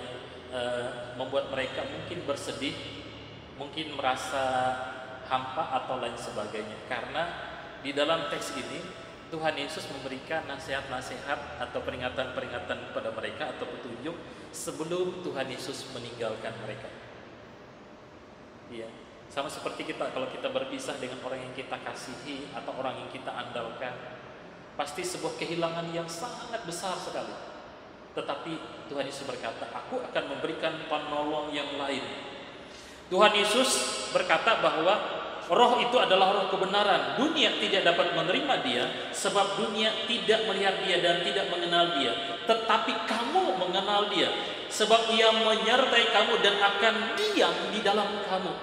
membuat mereka mungkin bersedih, mungkin merasa hampa atau lain sebagainya. Karena di dalam teks ini Tuhan Yesus memberikan nasihat-nasihat atau peringatan-peringatan kepada mereka atau petunjuk sebelum Tuhan Yesus meninggalkan mereka. Ya, sama seperti kita kalau kita berpisah dengan orang yang kita kasihi atau orang yang kita andalkan, pasti sebuah kehilangan yang sangat besar sekali. Tetapi Tuhan Yesus berkata, aku akan memberikan penolong yang lain. Tuhan Yesus berkata bahwa Roh itu adalah roh kebenaran. Dunia tidak dapat menerima dia, sebab dunia tidak melihat dia dan tidak mengenal dia. Tetapi kamu mengenal dia, sebab ia menyertai kamu dan akan diam di dalam kamu.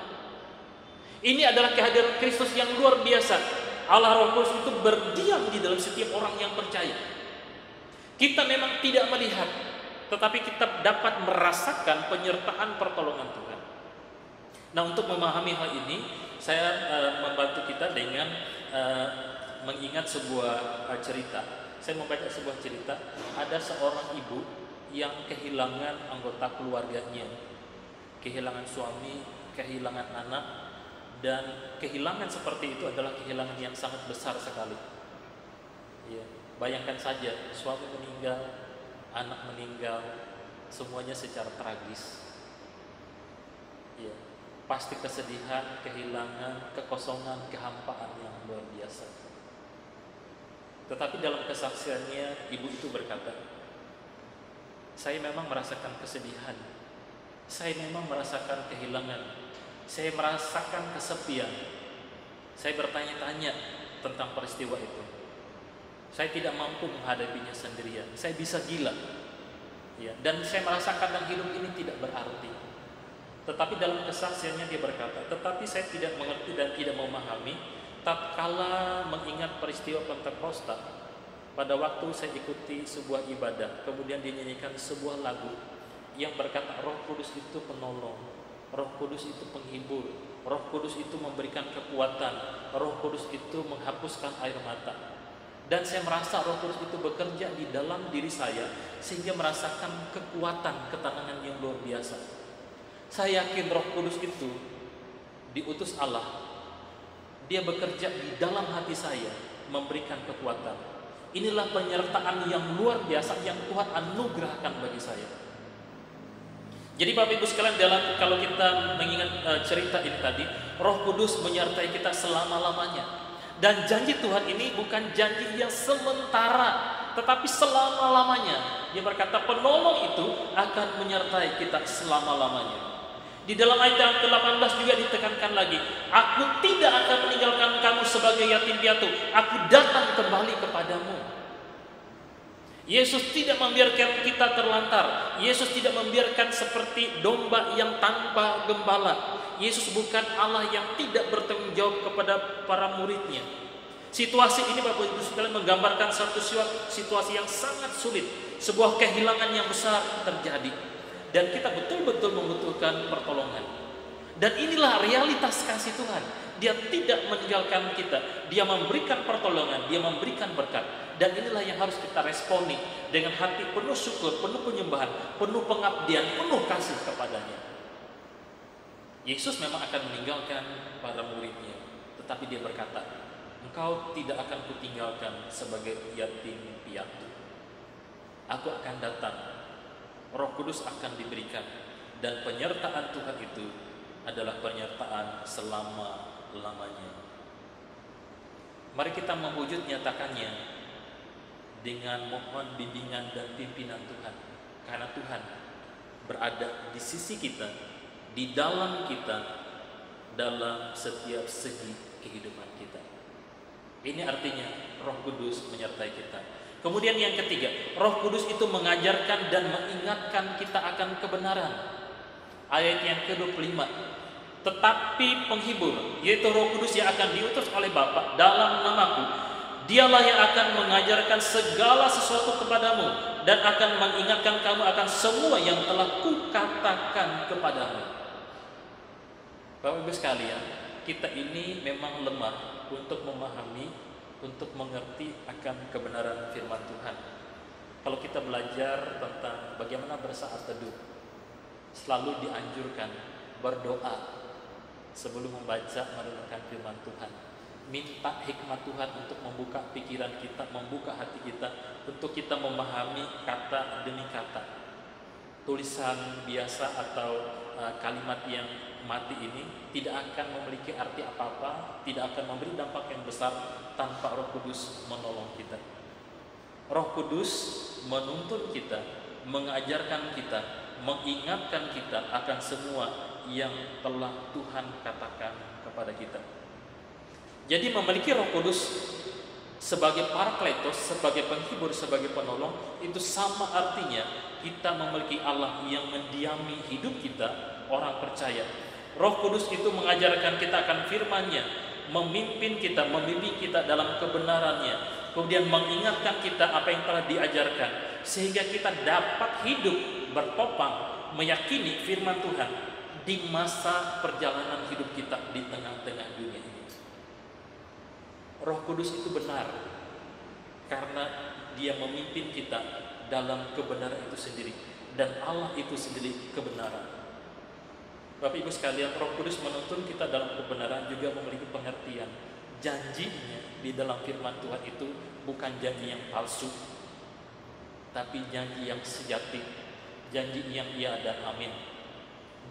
Ini adalah kehadiran Kristus yang luar biasa. Allah Roh Kudus itu berdiam di dalam setiap orang yang percaya. Kita memang tidak melihat, tetapi kita dapat merasakan penyertaan pertolongan Tuhan. Nah, untuk memahami hal ini, saya membantu kita dengan mengingat sebuah cerita. Saya membaca sebuah cerita, ada seorang ibu yang kehilangan anggota keluarganya, kehilangan suami, kehilangan anak, dan kehilangan seperti itu adalah kehilangan yang sangat besar sekali. Ya, bayangkan saja, suami meninggal, anak meninggal, semuanya secara tragis. Ya, pasti kesedihan, kehilangan, kekosongan, kehampaan yang luar biasa. Tetapi dalam kesaksiannya, ibu itu berkata, saya memang merasakan kesedihan, saya memang merasakan kehilangan, saya merasakan kesepian. Saya bertanya-tanya tentang peristiwa itu. Saya tidak mampu menghadapinya sendirian. Saya bisa gila. Ya, dan saya merasakan dan hidup ini tidak berarti. Tetapi dalam kesaksiannya dia berkata, tetapi saya tidak mengerti dan tidak memahami tatkala mengingat peristiwa Pentakosta. Pada waktu saya ikuti sebuah ibadah, kemudian dinyanyikan sebuah lagu yang berkata Roh Kudus itu penolong, Roh Kudus itu penghibur, Roh Kudus itu memberikan kekuatan, Roh Kudus itu menghapuskan air mata. Dan saya merasa Roh Kudus itu bekerja di dalam diri saya sehingga merasakan kekuatan, ketenangan yang luar biasa. Saya yakin Roh Kudus itu diutus Allah. Dia bekerja di dalam hati saya, memberikan kekuatan. Inilah penyertaan yang luar biasa yang Tuhan anugerahkan bagi saya. Jadi Bapak Ibu sekalian, kalau kita mengingat cerita ini tadi, Roh Kudus menyertai kita selama-lamanya. Dan janji Tuhan ini bukan janji yang sementara, tetapi selama-lamanya. Dia berkata penolong itu akan menyertai kita selama-lamanya. Di dalam ayat yang ke-18 juga ditekankan lagi, aku tidak akan meninggalkan kamu sebagai yatim piatu, aku datang kembali kepadamu. Yesus tidak membiarkan kita terlantar. Yesus tidak membiarkan seperti domba yang tanpa gembala. Yesus bukan Allah yang tidak bertanggung jawab kepada para muridnya. Situasi ini Bapak Ibu sekalian menggambarkan satu situasi yang sangat sulit. Sebuah kehilangan yang besar terjadi. Dan kita betul-betul membutuhkan pertolongan. Dan inilah realitas kasih Tuhan. Dia tidak meninggalkan kita. Dia memberikan pertolongan, dia memberikan berkat. Dan inilah yang harus kita responi dengan hati penuh syukur, penuh penyembahan, penuh pengabdian, penuh kasih kepadanya. Yesus memang akan meninggalkan para muridnya, tetapi dia berkata, engkau tidak akan kutinggalkan sebagai yatim piatu. Aku akan datang, Roh Kudus akan diberikan, dan penyertaan Tuhan itu adalah penyertaan selama-lamanya. Mari kita mewujud nyatakannya dengan mohon bimbingan dan pimpinan Tuhan, karena Tuhan berada di sisi kita, di dalam kita, dalam setiap segi kehidupan kita. Ini artinya Roh Kudus menyertai kita. Kemudian yang ketiga, Roh Kudus itu mengajarkan dan mengingatkan kita akan kebenaran. Ayat yang ke-25, tetapi penghibur, yaitu Roh Kudus yang akan diutus oleh Bapa dalam namaku, dialah yang akan mengajarkan segala sesuatu kepadamu dan akan mengingatkan kamu akan semua yang telah kukatakan kepadamu. Bapak Ibu sekalian, kita ini memang lemah untuk memahami, untuk mengerti akan kebenaran firman Tuhan. Kalau kita belajar tentang bagaimana bersaat teduh, selalu dianjurkan berdoa sebelum membaca merenungkan firman Tuhan. Minta hikmat Tuhan untuk membuka pikiran kita, membuka hati kita, untuk kita memahami kata demi kata. Tulisan biasa atau kalimat yang mati ini tidak akan memiliki arti apa-apa, tidak akan memberi dampak yang besar tanpa Roh Kudus menolong kita. Roh Kudus menuntun kita, mengajarkan kita, mengingatkan kita akan semua yang telah Tuhan katakan kepada kita. Jadi memiliki Roh Kudus sebagai Parakletos, sebagai penghibur, sebagai penolong, itu sama artinya kita memiliki Allah yang mendiami hidup kita, orang percaya. Roh Kudus itu mengajarkan kita akan firman-Nya, memimpin kita, membimbing kita dalam kebenarannya, kemudian mengingatkan kita apa yang telah diajarkan, sehingga kita dapat hidup bertopang meyakini firman Tuhan di masa perjalanan hidup kita di tengah-tengah dunia ini. Roh Kudus itu benar karena Dia memimpin kita dalam kebenaran itu sendiri, dan Allah itu sendiri kebenaran. Bapak Ibu sekalian, Roh Kudus menuntun kita dalam kebenaran juga memiliki pengertian. Janjinya di dalam firman Tuhan itu bukan janji yang palsu, tapi janji yang sejati, janji yang iya dan amin,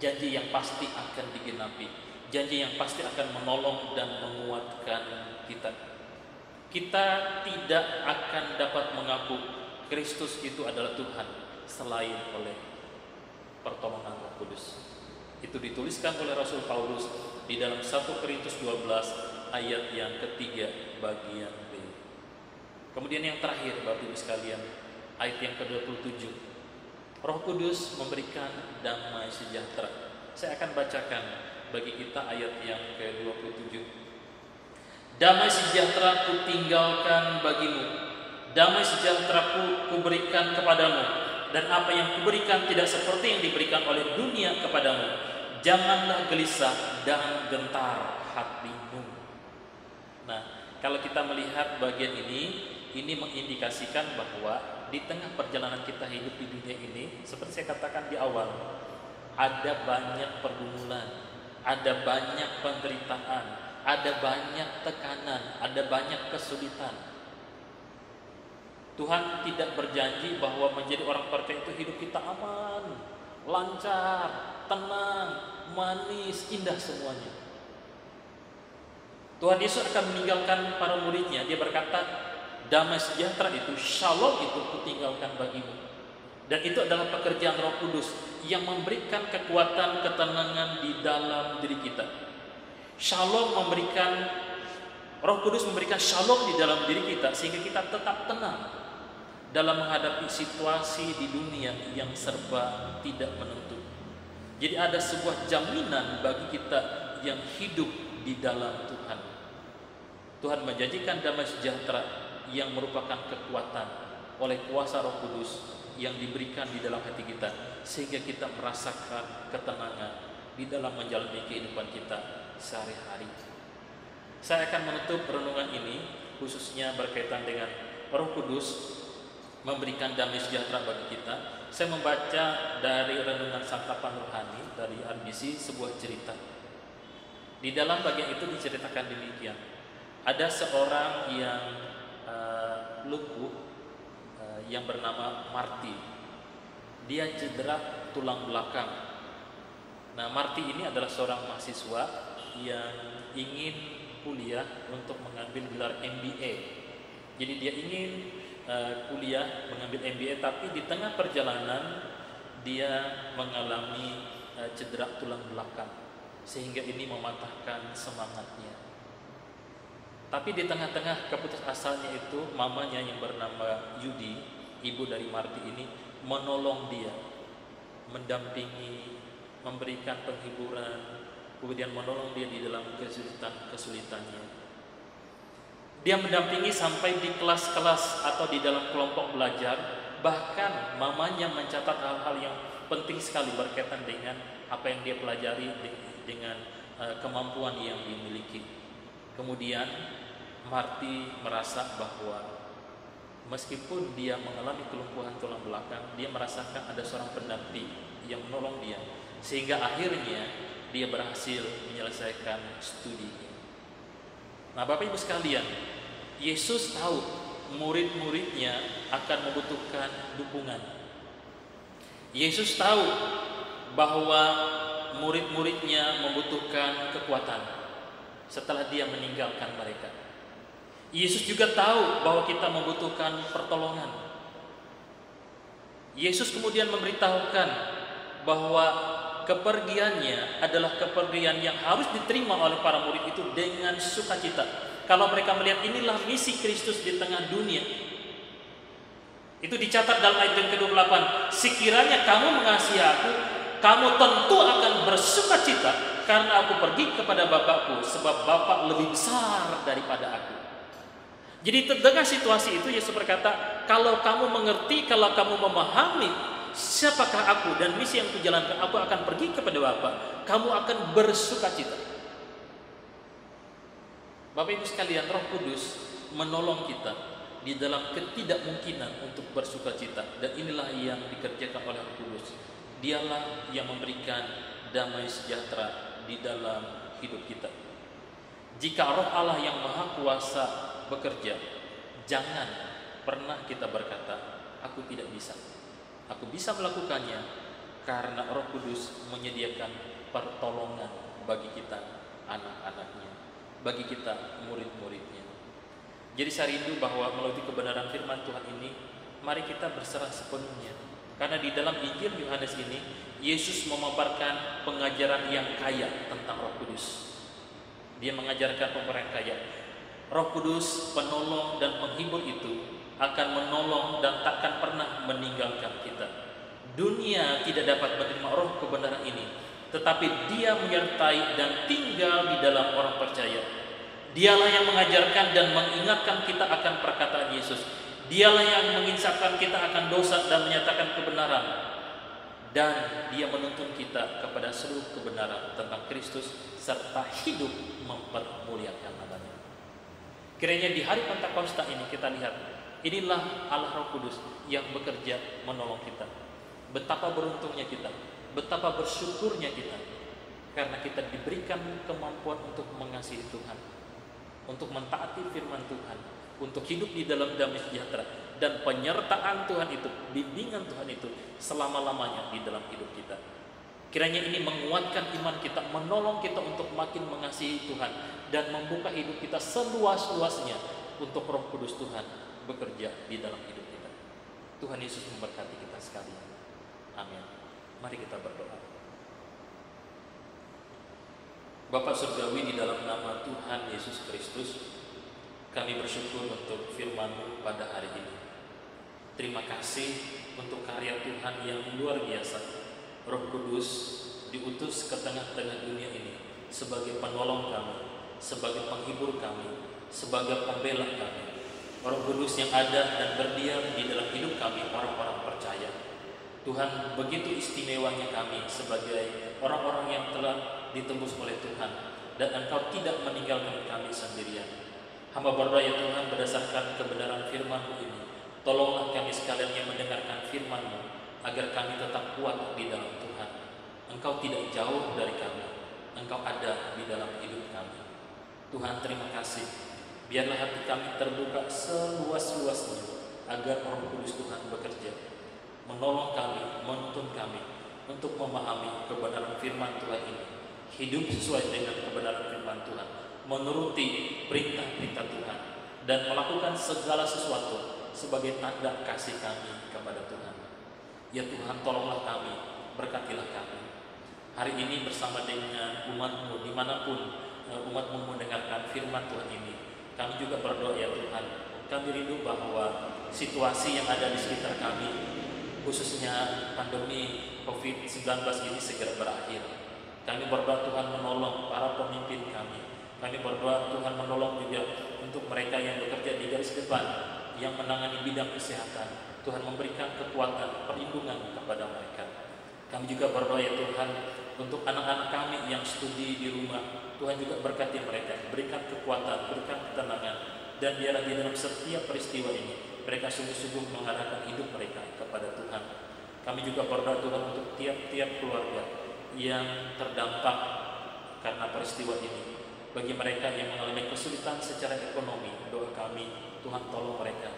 janji yang pasti akan digenapi, janji yang pasti akan menolong dan menguatkan kita. Kita tidak akan dapat mengaku Kristus itu adalah Tuhan selain oleh pertolongan Roh Kudus. Itu dituliskan oleh Rasul Paulus di dalam 1 Korintus 12 ayat yang ketiga bagian B. Kemudian yang terakhir Bapak Ibu sekalian, ayat yang ke-27. Roh Kudus memberikan damai sejahtera. Saya akan bacakan bagi kita ayat yang ke-27. Damai sejahtera ku tinggalkan bagimu, damai sejahtera ku berikan kepadamu, dan apa yang kuberikan tidak seperti yang diberikan oleh dunia kepadamu. Janganlah gelisah dan gentar hatimu. Nah, kalau kita melihat bagian ini mengindikasikan bahwa di tengah perjalanan kita hidup di dunia ini, seperti saya katakan di awal, ada banyak pergumulan, ada banyak penderitaan, ada banyak tekanan, ada banyak kesulitan. Tuhan tidak berjanji bahwa menjadi orang percaya itu hidup kita aman, lancar, tenang, manis, indah semuanya. Tuhan Yesus akan meninggalkan para muridnya. Dia berkata, damai sejahtera itu, shalom itu kutinggalkan bagimu. Dan itu adalah pekerjaan Roh Kudus yang memberikan kekuatan, ketenangan di dalam diri kita. Shalom Roh Kudus memberikan shalom di dalam diri kita sehingga kita tetap tenang dalam menghadapi situasi di dunia yang serba tidak menentu. Jadi ada sebuah jaminan bagi kita yang hidup di dalam Tuhan. Tuhan menjanjikan damai sejahtera yang merupakan kekuatan oleh kuasa Roh Kudus yang diberikan di dalam hati kita sehingga kita merasakan ketenangan di dalam menjalani kehidupan kita sehari-hari. Saya akan menutup renungan ini khususnya berkaitan dengan Roh Kudus memberikan damai sejahtera bagi kita. Saya membaca dari renungan santapan rohani dari RBC sebuah cerita. Di dalam bagian itu diceritakan demikian. Ada seorang yang lumpuh yang bernama Marty. Dia cedera tulang belakang. Nah, Marty ini adalah seorang mahasiswa yang ingin kuliah untuk mengambil gelar MBA. Jadi dia ingin kuliah mengambil MBA, tapi di tengah perjalanan dia mengalami cedera tulang belakang sehingga ini mematahkan semangatnya. Tapi di tengah-tengah keputusasanya itu, mamanya yang bernama Yudi, ibu dari Marty ini, menolong dia, mendampingi, memberikan penghiburan, kemudian menolong dia di dalam kesulitannya. Dia mendampingi sampai di kelas-kelas atau di dalam kelompok belajar. Bahkan mamanya mencatat hal-hal yang penting sekali berkaitan dengan apa yang dia pelajari, dengan kemampuan yang dimiliki. Kemudian Marty merasa bahwa meskipun dia mengalami kelumpuhan tulang belakang, dia merasakan ada seorang pendamping yang menolong dia, sehingga akhirnya dia berhasil menyelesaikan studinya. Nah, Bapak Ibu sekalian, Yesus tahu murid-muridnya akan membutuhkan dukungan. Yesus tahu bahwa murid-muridnya membutuhkan kekuatan setelah dia meninggalkan mereka. Yesus juga tahu bahwa kita membutuhkan pertolongan. Yesus kemudian memberitahukan bahwa kepergiannya adalah kepergian yang harus diterima oleh para murid itu dengan sukacita. Kalau mereka melihat inilah misi Kristus di tengah dunia. Itu dicatat dalam ayat yang ke-28. Sekiranya kamu mengasihi aku, kamu tentu akan bersukacita karena aku pergi kepada Bapakku, sebab Bapa lebih besar daripada aku. Jadi dengan situasi itu Yesus berkata, kalau kamu mengerti, kalau kamu memahami siapakah aku dan misi yang kujalankan? Aku akan pergi kepada Bapa, kamu akan bersukacita. Bapak Ibu sekalian, Roh Kudus menolong kita di dalam ketidakmungkinan untuk bersukacita, dan inilah yang dikerjakan oleh Roh Kudus. Dialah yang memberikan damai sejahtera di dalam hidup kita. Jika Roh Allah yang Maha Kuasa bekerja, jangan pernah kita berkata, aku tidak bisa. Aku bisa melakukannya karena Roh Kudus menyediakan pertolongan bagi kita, anak-anaknya, bagi kita, murid-muridnya. Jadi saya rindu bahwa melalui kebenaran firman Tuhan ini, mari kita berserah sepenuhnya. Karena di dalam Injil Yohanes ini, Yesus memaparkan pengajaran yang kaya tentang Roh Kudus. Dia mengajarkan pengajaran kaya. Roh Kudus, penolong dan penghibur itu akan menolong dan takkan pernah meninggalkan kita. Dunia tidak dapat menerima roh kebenaran ini, tetapi dia menyertai dan tinggal di dalam orang percaya. Dialah yang mengajarkan dan mengingatkan kita akan perkataan Yesus. Dialah yang menginsafkan kita akan dosa dan menyatakan kebenaran. Dan dia menuntun kita kepada seluruh kebenaran tentang Kristus serta hidup mempermuliakan namanya. Kiranya di hari Pentakosta ini kita lihat, inilah Allah Roh Kudus yang bekerja menolong kita. Betapa beruntungnya kita, betapa bersyukurnya kita, karena kita diberikan kemampuan untuk mengasihi Tuhan, untuk mentaati firman Tuhan, untuk hidup di dalam damai sejahtera, dan penyertaan Tuhan itu, bimbingan Tuhan itu selama-lamanya di dalam hidup kita. Kiranya ini menguatkan iman kita, menolong kita untuk makin mengasihi Tuhan, dan membuka hidup kita seluas-luasnya untuk Roh Kudus Tuhan bekerja di dalam hidup kita. Tuhan Yesus memberkati kita sekalian. Amin. Mari kita berdoa. Bapa Surgawi, di dalam nama Tuhan Yesus Kristus, kami bersyukur untuk firman-Mu pada hari ini. Terima kasih untuk karya Tuhan yang luar biasa. Roh Kudus diutus ke tengah-tengah dunia ini sebagai penolong kami, sebagai penghibur kami, sebagai pembela kami. Roh Kudus yang ada dan berdiam di dalam hidup kami, orang-orang percaya. Tuhan, begitu istimewanya kami sebagai orang-orang yang telah ditembus oleh Tuhan, dan Engkau tidak meninggalkan kami sendirian. Hamba berdoa ya Tuhan, berdasarkan kebenaran firman-Mu ini, tolonglah kami sekalian yang mendengarkan firman-Mu, agar kami tetap kuat di dalam Tuhan. Engkau tidak jauh dari kami, Engkau ada di dalam hidup kami. Tuhan, terima kasih. Biarlah hati kami terbuka seluas-luasnya, agar Roh Kudus Tuhan bekerja, menolong kami, menuntun kami untuk memahami kebenaran firman Tuhan ini, hidup sesuai dengan kebenaran firman Tuhan, menuruti perintah-perintah Tuhan, dan melakukan segala sesuatu sebagai tanda kasih kami kepada Tuhan. Ya Tuhan, tolonglah kami, berkatilah kami. Hari ini bersama dengan umat-Mu, dimanapun umat-Mu mendengarkan firman Tuhan ini, kami juga berdoa ya Tuhan, kami rindu bahwa situasi yang ada di sekitar kami, khususnya pandemi COVID-19 ini segera berakhir. Kami berdoa Tuhan menolong para pemimpin kami. Kami berdoa Tuhan menolong juga untuk mereka yang bekerja di garis depan, yang menangani bidang kesehatan. Tuhan memberikan kekuatan, perlindungan kepada mereka. Kami juga berdoa ya Tuhan untuk anak-anak kami yang studi di rumah. Tuhan juga berkati mereka, berikan kekuatan, berikan ketenangan, dan biarlah di dalam setiap peristiwa ini mereka sungguh-sungguh mengarahkan hidup mereka kepada Tuhan. Kami juga berdoa Tuhan untuk tiap-tiap keluarga yang terdampak karena peristiwa ini. Bagi mereka yang mengalami kesulitan secara ekonomi, doa kami, Tuhan tolong mereka.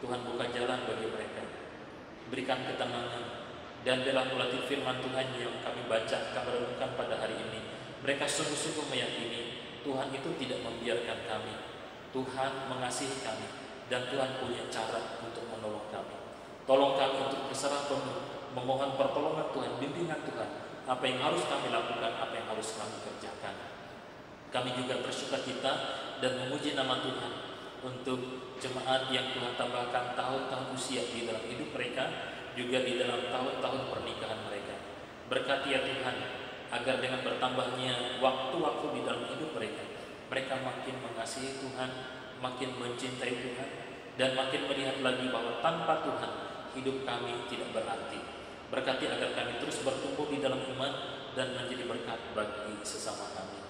Tuhan buka jalan bagi mereka, berikan ketenangan, dan dalam melalui firman Tuhan yang kami baca, kami renungkan pada hari ini, mereka sungguh-sungguh meyakini Tuhan itu tidak membiarkan kami. Tuhan mengasihi kami, dan Tuhan punya cara untuk menolong kami. Tolong kami untuk berserah penuh, memohon pertolongan Tuhan, bimbingan Tuhan, apa yang harus kami lakukan, apa yang harus kami kerjakan. Kami juga bersukacita dan memuji nama Tuhan untuk jemaat yang Tuhan tambahkan tahun-tahun usia di dalam hidup mereka, juga di dalam tahun-tahun pernikahan mereka. Berkati ya Tuhan, agar dengan bertambahnya waktu-waktu di dalam hidup mereka, mereka makin mengasihi Tuhan, makin mencintai Tuhan, dan makin melihat lagi bahwa tanpa Tuhan hidup kami tidak berarti. Berkati agar kami terus bertumbuh di dalam iman dan menjadi berkat bagi sesama kami.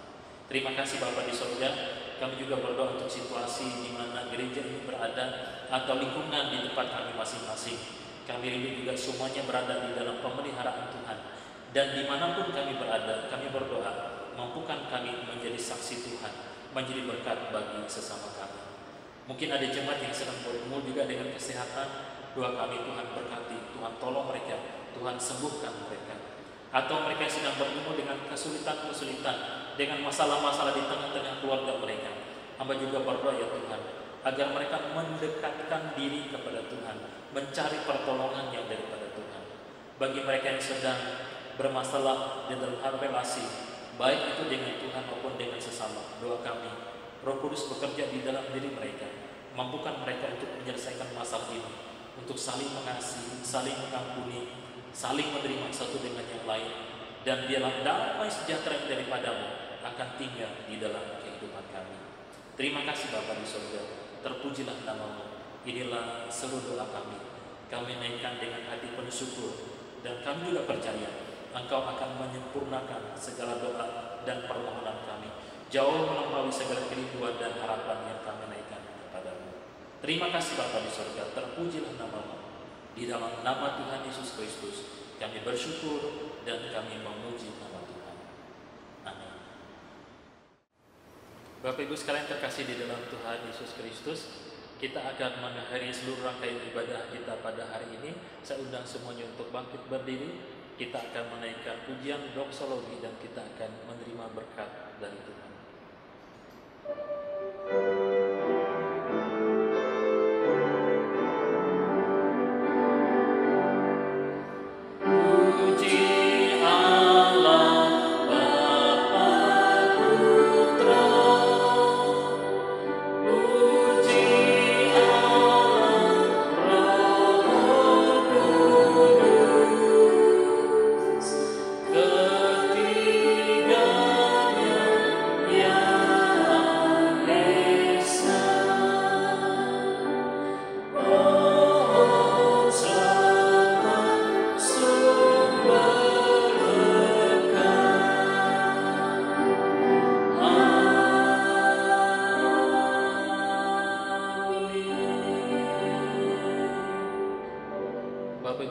Terima kasih Bapa di sorga. Kami juga berdoa untuk situasi di mana gereja ini berada atau lingkungan di tempat kami masing-masing. Kami rindu juga semuanya berada di dalam pemeliharaan Tuhan. Dan dimanapun kami berada, kami berdoa, mampukan kami menjadi saksi Tuhan, menjadi berkat bagi sesama kami. Mungkin ada jemaat yang sedang bergumul juga dengan kesehatan. Doa kami, Tuhan berkati, Tuhan tolong mereka, Tuhan sembuhkan mereka. Atau mereka sedang bergumul dengan kesulitan-kesulitan, dengan masalah-masalah di tengah-tengah keluarga mereka. Hamba juga berdoa ya Tuhan, agar mereka mendekatkan diri kepada Tuhan, mencari pertolongan yang daripada Tuhan. Bagi mereka yang sedang bermasalah di dalam hal relasi, baik itu dengan Tuhan maupun dengan sesama, doa kami, Roh Kudus bekerja di dalam diri mereka, mampukan mereka untuk menyelesaikan masalah ini, untuk saling mengasihi, saling mengampuni, saling menerima satu dengan yang lain, dan biarlah damai sejahtera yang daripadamu akan tinggal di dalam kehidupan kami. Terima kasih Bapa di surga, terpujilah namamu. Inilah seluruh doa kami. Kami naikkan dengan hati penuh syukur, dan kami juga percaya Engkau akan menyempurnakan segala doa dan permohonan kami, jauh melampaui segala kerinduan dan harapan yang kami naikkan kepadamu. Terima kasih Bapa di surga, terpujilah namamu. Di dalam nama Tuhan Yesus Kristus kami bersyukur dan kami memuji nama Tuhan. Amin. Bapak Ibu sekalian terkasih di dalam Tuhan Yesus Kristus, kita akan mengakhiri seluruh rangkaian ibadah kita pada hari ini. Saya undang semuanya untuk bangkit berdiri. Kita akan menaikkan pujian doksologi dan kita akan menerima berkat dari Tuhan.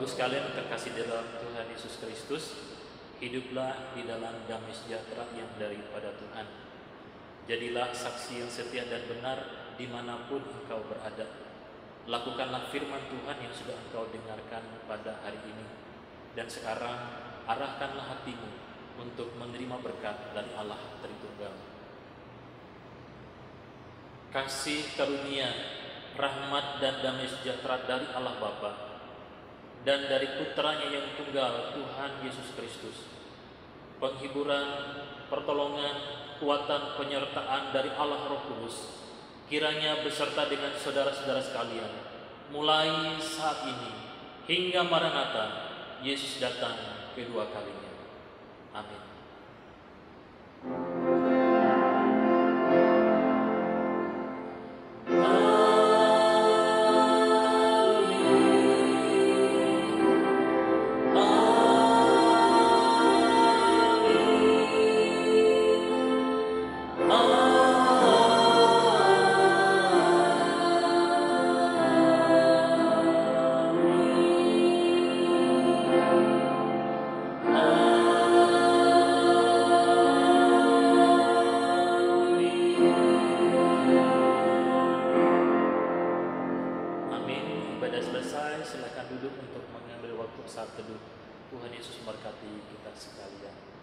Sekalian terkasih dalam Tuhan Yesus Kristus, hiduplah di dalam damai sejahtera yang daripada Tuhan. Jadilah saksi yang setia dan benar dimanapun engkau berada. Lakukanlah firman Tuhan yang sudah engkau dengarkan pada hari ini. Dan sekarang arahkanlah hatimu untuk menerima berkat dari Allah Tritunggal. Kasih karunia, rahmat dan damai sejahtera dari Allah Bapa dan dari Putranya yang tunggal, Tuhan Yesus Kristus, penghiburan, pertolongan, kekuatan, penyertaan dari Allah Roh Kudus, kiranya beserta dengan saudara-saudara sekalian, mulai saat ini hingga Maranatha, Yesus datang kedua kalinya. Amin. Silakan duduk untuk mengambil waktu saat teduh. Tuhan Yesus memberkati kita sekalian.